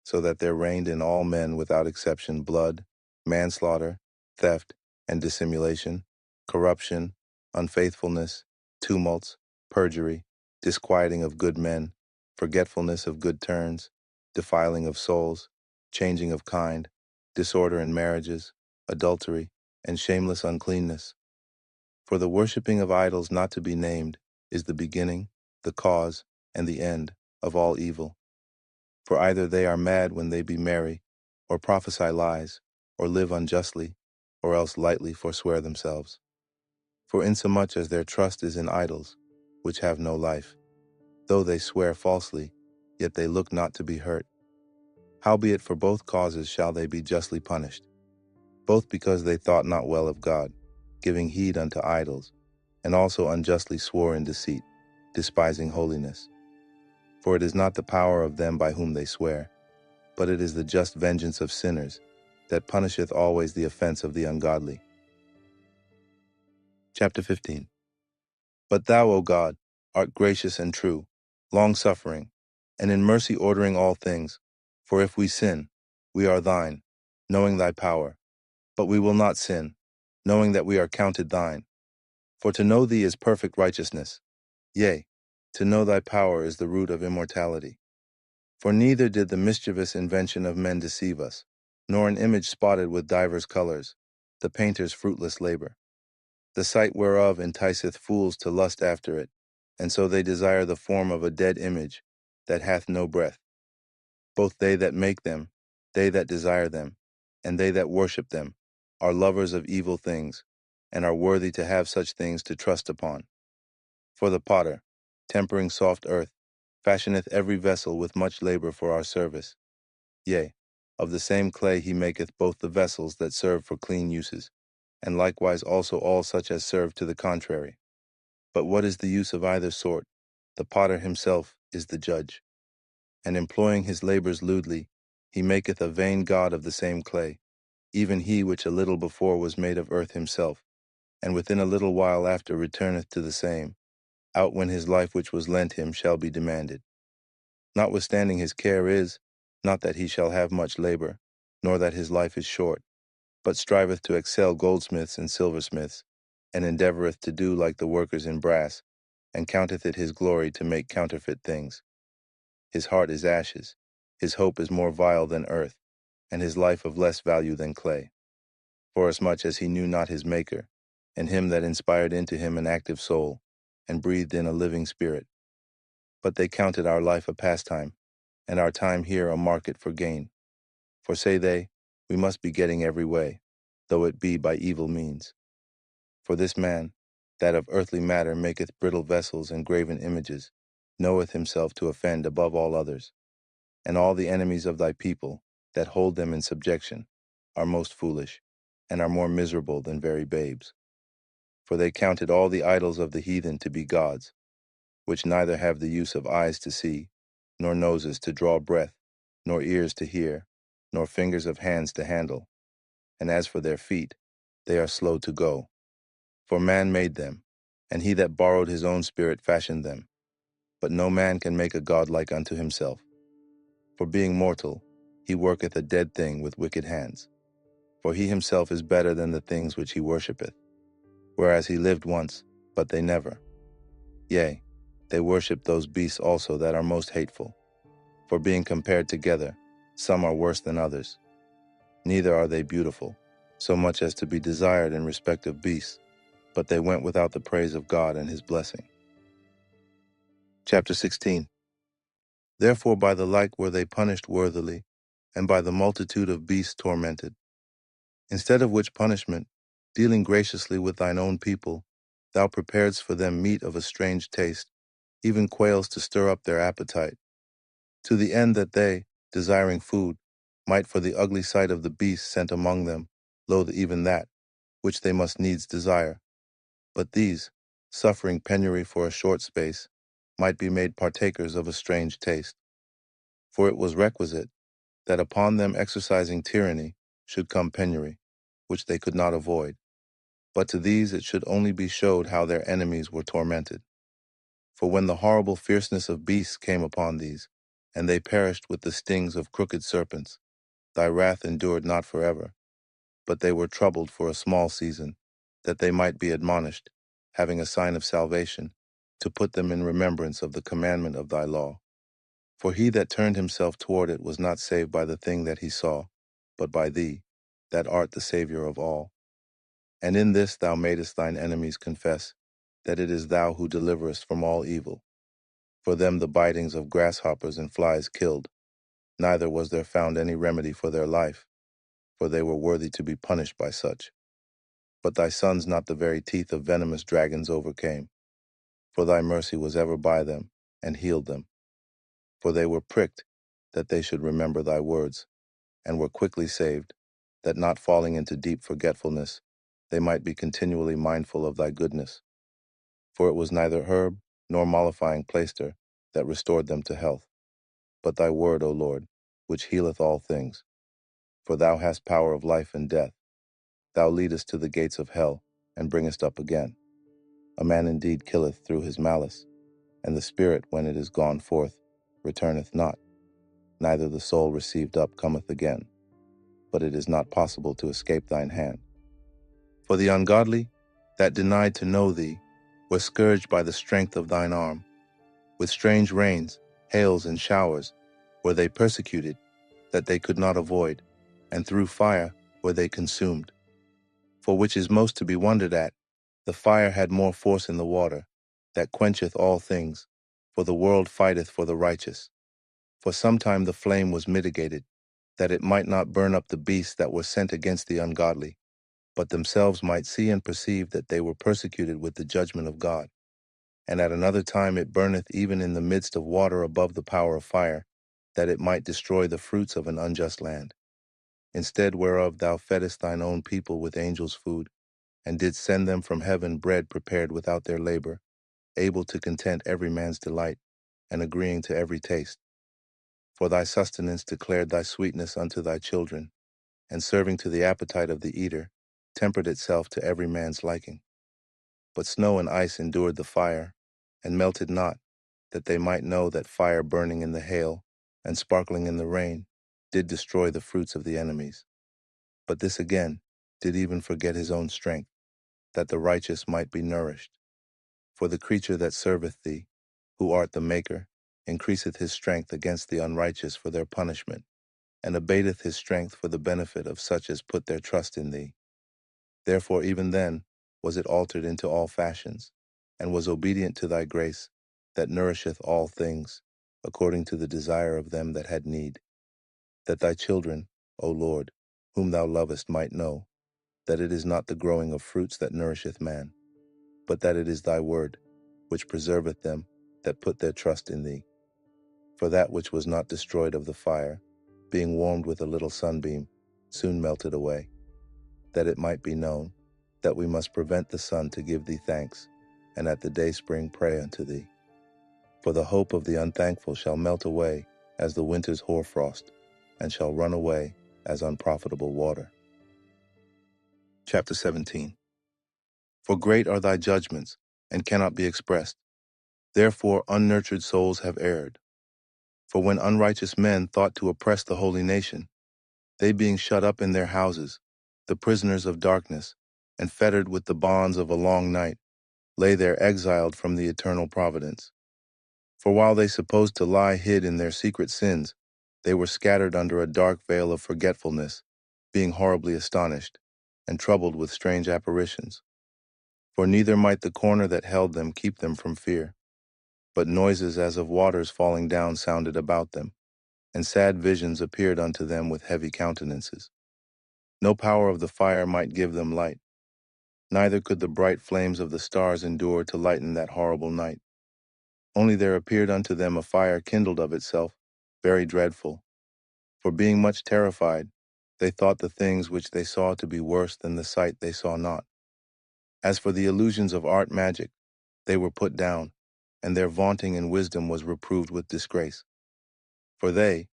So that there reigned in all men without exception blood, manslaughter, theft, and dissimulation, corruption, unfaithfulness, tumults, perjury, disquieting of good men, forgetfulness of good turns, defiling of souls, changing of kind, disorder in marriages, adultery, and shameless uncleanness. For the worshipping of idols not to be named is the beginning, the cause, and the end of all evil. For either they are mad when they be merry, or prophesy lies, or live unjustly, or else lightly forswear themselves. For insomuch as their trust is in idols, which have no life, though they swear falsely, yet they look not to be hurt. Howbeit for both causes shall they be justly punished, both because they thought not well of God, giving heed unto idols, and also unjustly swore in deceit, despising holiness. For it is not the power of them by whom they swear, but it is the just vengeance of sinners, that punisheth always the offense of the ungodly. Chapter 15. But thou, O God, art gracious and true, long-suffering, and in mercy ordering all things. For if we sin, we are thine, knowing thy power. But we will not sin, knowing that we are counted thine. For to know thee is perfect righteousness. Yea, to know thy power is the root of immortality. For neither did the mischievous invention of men deceive us, nor an image spotted with divers colors, the painter's fruitless labor. The sight whereof enticeth fools to lust after it, and so they desire the form of a dead image that hath no breath. Both they that make them, they that desire them, and they that worship them, are lovers of evil things, and are worthy to have such things to trust upon. For the potter, tempering soft earth, fashioneth every vessel with much labor for our service. Yea, of the same clay he maketh both the vessels that serve for clean uses, and likewise also all such as serve to the contrary. But what is the use of either sort? The potter himself is the judge. And employing his labors lewdly, he maketh a vain god of the same clay, even he which a little before was made of earth himself, and within a little while after returneth to the same, out when his life which was lent him shall be demanded. Notwithstanding his care is, not that he shall have much labor, nor that his life is short, but striveth to excel goldsmiths and silversmiths, and endeavoreth to do like the workers in brass, and counteth it his glory to make counterfeit things. His heart is ashes, his hope is more vile than earth, and his life of less value than clay. Forasmuch as he knew not his Maker, and him that inspired into him an active soul, and breathed in a living spirit. But they counted our life a pastime, and our time here a market for gain. For say they, we must be getting every way, though it be by evil means. For this man, that of earthly matter maketh brittle vessels and graven images, knoweth himself to offend above all others. And all the enemies of thy people, that hold them in subjection, are most foolish, and are more miserable than very babes. For they counted all the idols of the heathen to be gods, which neither have the use of eyes to see, nor noses to draw breath, nor ears to hear, nor fingers of hands to handle. And as for their feet, they are slow to go. For man made them, and he that borrowed his own spirit fashioned them. But no man can make a god like unto himself. For being mortal, he worketh a dead thing with wicked hands. For he himself is better than the things which he worshippeth. Whereas he lived once, but they never. Yea, they worship those beasts also that are most hateful. For being compared together, some are worse than others. Neither are they beautiful, so much as to be desired in respect of beasts, but they went without the praise of God and his blessing. Chapter 16. Therefore by the like were they punished worthily, and by the multitude of beasts tormented. Instead of which punishment, dealing graciously with thine own people, thou preparedst for them meat of a strange taste, even quails to stir up their appetite, to the end that they, desiring food, might for the ugly sight of the beasts sent among them, loathe even that, which they must needs desire. But these, suffering penury for a short space, might be made partakers of a strange taste. For it was requisite that upon them exercising tyranny should come penury, which they could not avoid. But to these it should only be showed how their enemies were tormented. For when the horrible fierceness of beasts came upon these, and they perished with the stings of crooked serpents, thy wrath endured not forever, but they were troubled for a small season, that they might be admonished, having a sign of salvation, to put them in remembrance of the commandment of thy law. For he that turned himself toward it was not saved by the thing that he saw, but by thee, that art the Savior of all. And in this thou madest thine enemies confess, that it is thou who deliverest from all evil. For them the bitings of grasshoppers and flies killed, neither was there found any remedy for their life, for they were worthy to be punished by such. But thy sons not the very teeth of venomous dragons overcame, for thy mercy was ever by them, and healed them. For they were pricked, that they should remember thy words, and were quickly saved, that not falling into deep forgetfulness, they might be continually mindful of thy goodness. For it was neither herb nor mollifying plaister that restored them to health, but thy word, O Lord, which healeth all things. For thou hast power of life and death. Thou leadest to the gates of hell, and bringest up again. A man indeed killeth through his malice, and the spirit, when it is gone forth, returneth not, neither the soul received up cometh again. But it is not possible to escape thine hand. For the ungodly, that denied to know thee, were scourged by the strength of thine arm. With strange rains, hails, and showers were they persecuted, that they could not avoid, and through fire were they consumed. For which is most to be wondered at, the fire had more force in the water, that quencheth all things, for the world fighteth for the righteous. For sometime the flame was mitigated, that it might not burn up the beasts that were sent against the ungodly, but themselves might see and perceive that they were persecuted with the judgment of God. And at another time it burneth even in the midst of water above the power of fire, that it might destroy the fruits of an unjust land. Instead whereof thou feddest thine own people with angels' food, and didst send them from heaven bread prepared without their labor, able to content every man's delight, and agreeing to every taste. For thy sustenance declared thy sweetness unto thy children, and serving to the appetite of the eater, tempered itself to every man's liking. But snow and ice endured the fire, and melted not, that they might know that fire burning in the hail, and sparkling in the rain, did destroy the fruits of the enemies. But this again did even forget his own strength, that the righteous might be nourished. For the creature that serveth thee, who art the Maker, increaseth his strength against the unrighteous for their punishment, and abateth his strength for the benefit of such as put their trust in thee. Therefore even then was it altered into all fashions, and was obedient to thy grace, that nourisheth all things, according to the desire of them that had need, that thy children, O Lord, whom thou lovest, might know, that it is not the growing of fruits that nourisheth man, but that it is thy word, which preserveth them that put their trust in thee. For that which was not destroyed of the fire, being warmed with a little sunbeam, soon melted away, that it might be known that we must prevent the sun to give thee thanks, and at the dayspring pray unto thee. For the hope of the unthankful shall melt away as the winter's hoarfrost, and shall run away as unprofitable water. Chapter 17. For great are thy judgments, and cannot be expressed. Therefore unnurtured souls have erred. For when unrighteous men thought to oppress the holy nation, they being shut up in their houses, the prisoners of darkness, and fettered with the bonds of a long night, lay there exiled from the eternal providence. For while they supposed to lie hid in their secret sins, they were scattered under a dark veil of forgetfulness, being horribly astonished, and troubled with strange apparitions. For neither might the corner that held them keep them from fear, but noises as of waters falling down sounded about them, and sad visions appeared unto them with heavy countenances. No power of the fire might give them light, neither could the bright flames of the stars endure to lighten that horrible night. Only there appeared unto them a fire kindled of itself, very dreadful. For being much terrified, they thought the things which they saw to be worse than the sight they saw not. As for the illusions of art magic, they were put down, and their vaunting in wisdom was reproved with disgrace. For they,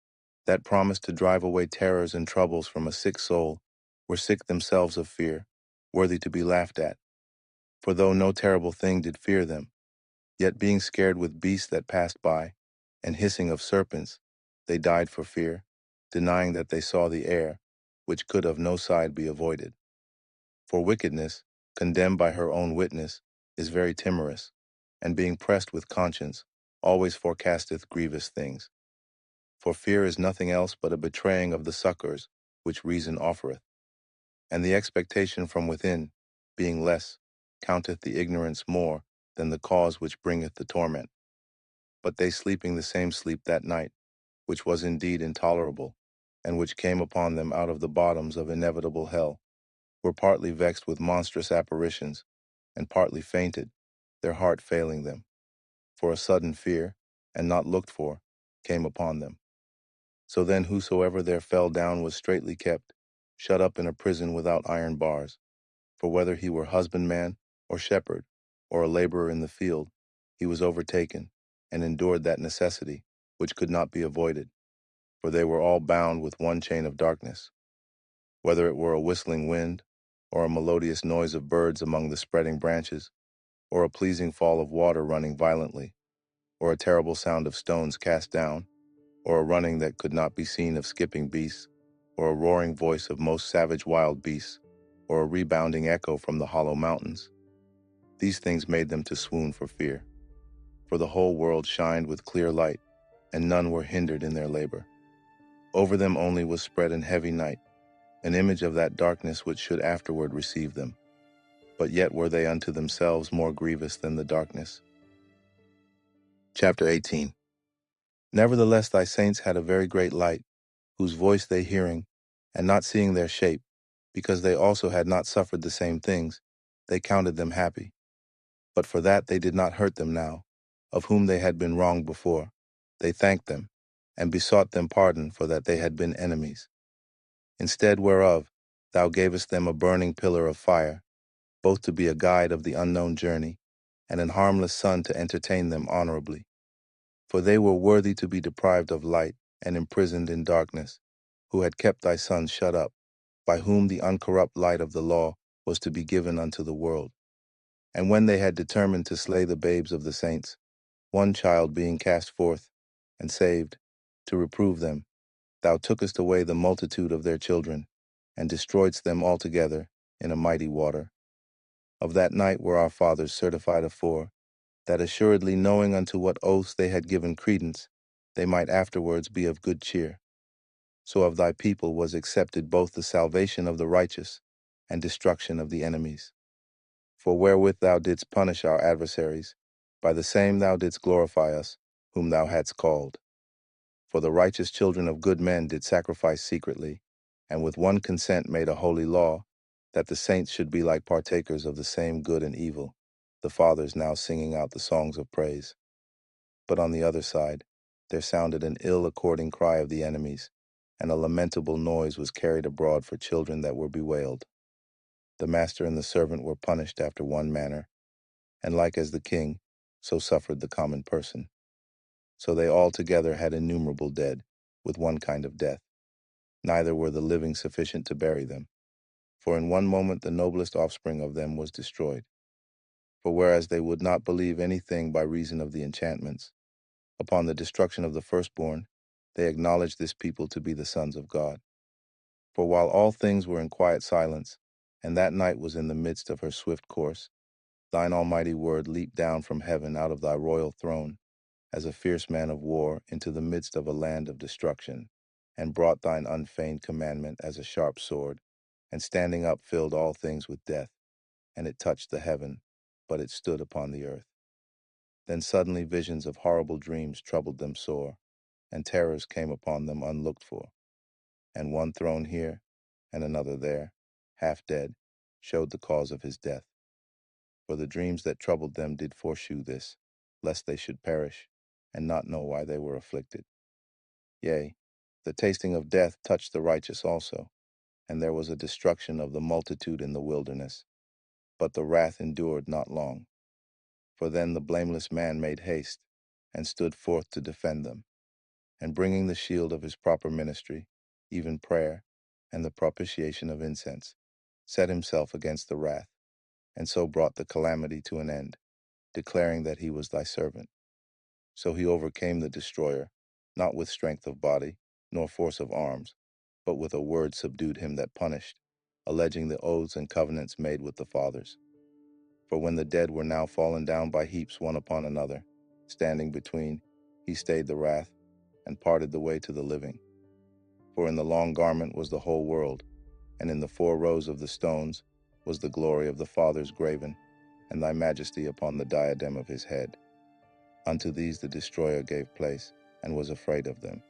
that promised to drive away terrors and troubles from a sick soul, were sick themselves of fear, worthy to be laughed at. For though no terrible thing did fear them, yet being scared with beasts that passed by, and hissing of serpents, they died for fear, denying that they saw the air, which could of no side be avoided. For wickedness, condemned by her own witness, is very timorous, and being pressed with conscience, always forecasteth grievous things. For fear is nothing else but a betraying of the succors which reason offereth, and the expectation from within, being less, counteth the ignorance more than the cause which bringeth the torment. But they sleeping the same sleep that night, which was indeed intolerable, and which came upon them out of the bottoms of inevitable hell, were partly vexed with monstrous apparitions, and partly fainted, their heart failing them. For a sudden fear, and not looked for, came upon them. So then whosoever there fell down was straitly kept, shut up in a prison without iron bars. For whether he were husbandman, or shepherd, or a laborer in the field, he was overtaken, and endured that necessity, which could not be avoided. For they were all bound with one chain of darkness. Whether it were a whistling wind, or a melodious noise of birds among the spreading branches, or a pleasing fall of water running violently, or a terrible sound of stones cast down, or a running that could not be seen of skipping beasts, or a roaring voice of most savage wild beasts, or a rebounding echo from the hollow mountains. These things made them to swoon for fear. For the whole world shined with clear light, and none were hindered in their labor. Over them only was spread an heavy night, an image of that darkness which should afterward receive them. But yet were they unto themselves more grievous than the darkness. Chapter 18. Nevertheless thy saints had a very great light, whose voice they hearing, and not seeing their shape, because they also had not suffered the same things, they counted them happy. But for that they did not hurt them now, of whom they had been wronged before. They thanked them, and besought them pardon for that they had been enemies. Instead whereof, thou gavest them a burning pillar of fire, both to be a guide of the unknown journey, and an harmless sun to entertain them honorably. For they were worthy to be deprived of light, and imprisoned in darkness, who had kept thy Son shut up, by whom the uncorrupt light of the law was to be given unto the world. And when they had determined to slay the babes of the saints, one child being cast forth, and saved, to reprove them, thou tookest away the multitude of their children, and destroyedst them altogether in a mighty water. Of that night were our fathers certified afore, that assuredly knowing unto what oaths they had given credence, they might afterwards be of good cheer. So of thy people was accepted both the salvation of the righteous and destruction of the enemies. For wherewith thou didst punish our adversaries, by the same thou didst glorify us, whom thou hadst called. For the righteous children of good men did sacrifice secretly, and with one consent made a holy law, that the saints should be like partakers of the same good and evil, the fathers now singing out the songs of praise. But on the other side, there sounded an ill-according cry of the enemies, and a lamentable noise was carried abroad for children that were bewailed. The master and the servant were punished after one manner, and like as the king, so suffered the common person. So they all together had innumerable dead, with one kind of death. Neither were the living sufficient to bury them. For in one moment the noblest offspring of them was destroyed. For whereas they would not believe anything by reason of the enchantments, upon the destruction of the firstborn, they acknowledged this people to be the sons of God. For while all things were in quiet silence, and that night was in the midst of her swift course, thine almighty word leaped down from heaven out of thy royal throne, as a fierce man of war into the midst of a land of destruction, and brought thine unfeigned commandment as a sharp sword, and standing up filled all things with death, and it touched the heaven, but it stood upon the earth. Then suddenly visions of horrible dreams troubled them sore, and terrors came upon them unlooked for. And one thrown here, and another there, half dead, showed the cause of his death. For the dreams that troubled them did foreshew this, lest they should perish, and not know why they were afflicted. Yea, the tasting of death touched the righteous also, and there was a destruction of the multitude in the wilderness. But the wrath endured not long. For then the blameless man made haste, and stood forth to defend them, and bringing the shield of his proper ministry, even prayer, and the propitiation of incense, set himself against the wrath, and so brought the calamity to an end, declaring that he was thy servant. So he overcame the destroyer, not with strength of body, nor force of arms, but with a word subdued him that punished, alleging the oaths and covenants made with the fathers. For when the dead were now fallen down by heaps one upon another, standing between, he stayed the wrath, and parted the way to the living. For in the long garment was the whole world, and in the 4 rows of the stones was the glory of the fathers graven, and thy majesty upon the diadem of his head. Unto these the destroyer gave place, and was afraid of them,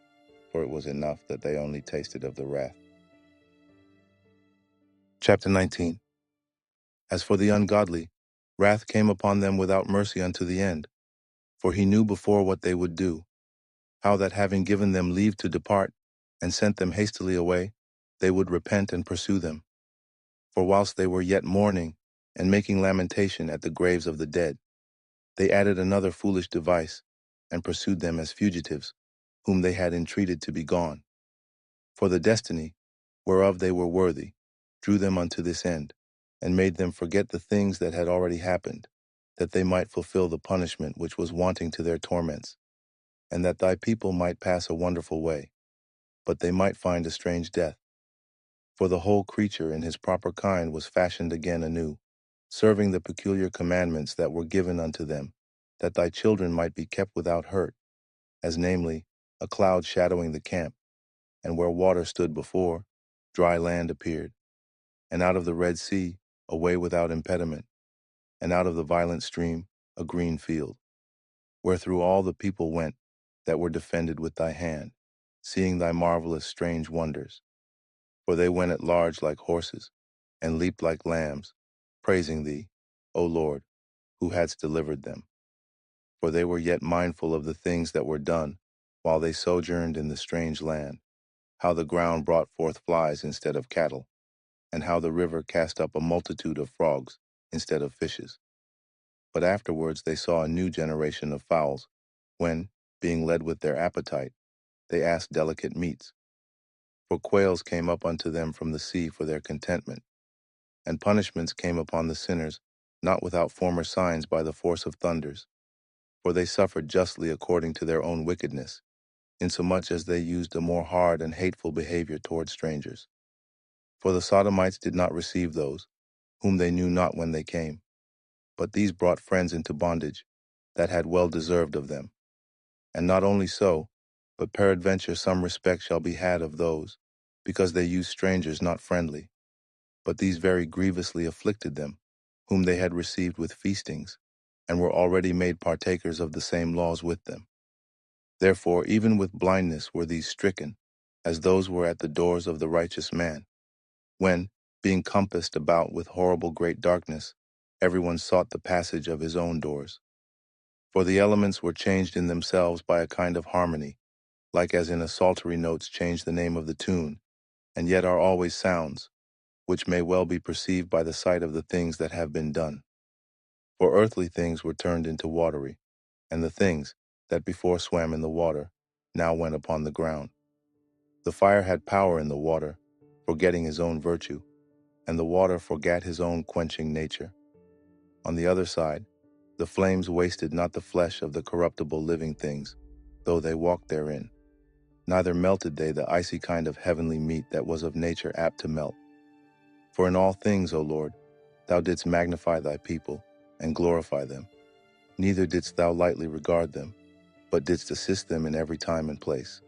for it was enough that they only tasted of the wrath. Chapter 19. As for the ungodly, wrath came upon them without mercy unto the end, for he knew before what they would do, how that having given them leave to depart, and sent them hastily away, they would repent and pursue them. For whilst they were yet mourning, and making lamentation at the graves of the dead, they added another foolish device, and pursued them as fugitives, whom they had entreated to be gone. For the destiny, whereof they were worthy, drew them unto this end, and made them forget the things that had already happened, that they might fulfill the punishment which was wanting to their torments, and that thy people might pass a wonderful way, but they might find a strange death. For the whole creature in his proper kind was fashioned again anew, serving the peculiar commandments that were given unto them, that thy children might be kept without hurt, as namely, a cloud shadowing the camp, and where water stood before, dry land appeared, and out of the Red Sea a way without impediment, and out of the violent stream a green field, wherethrough all the people went that were defended with thy hand, seeing thy marvelous strange wonders. For they went at large like horses, and leaped like lambs, praising thee, O Lord, who hadst delivered them. For they were yet mindful of the things that were done, while they sojourned in the strange land, how the ground brought forth flies instead of cattle, and how the river cast up a multitude of frogs instead of fishes. But afterwards they saw a new generation of fowls, when, being led with their appetite, they asked delicate meats. For quails came up unto them from the sea for their contentment, and punishments came upon the sinners, not without former signs by the force of thunders. For they suffered justly according to their own wickedness, insomuch as they used a more hard and hateful behavior toward strangers. For the Sodomites did not receive those, whom they knew not when they came, but these brought friends into bondage, that had well deserved of them. And not only so, but peradventure some respect shall be had of those, because they used strangers not friendly. But these very grievously afflicted them, whom they had received with feastings, and were already made partakers of the same laws with them. Therefore, even with blindness were these stricken, as those were at the doors of the righteous man, when, being compassed about with horrible great darkness, everyone sought the passage of his own doors. For the elements were changed in themselves by a kind of harmony, like as in a psaltery notes change the name of the tune, and yet are always sounds, which may well be perceived by the sight of the things that have been done. For earthly things were turned into watery, and the things that before swam in the water now went upon the ground. The fire had power in the water, forgetting his own virtue, and the water forgat his own quenching nature. On the other side, the flames wasted not the flesh of the corruptible living things, though they walked therein. Neither melted they the icy kind of heavenly meat that was of nature apt to melt. For in all things, O Lord, thou didst magnify thy people, and glorify them. Neither didst thou lightly regard them, but didst assist them in every time and place.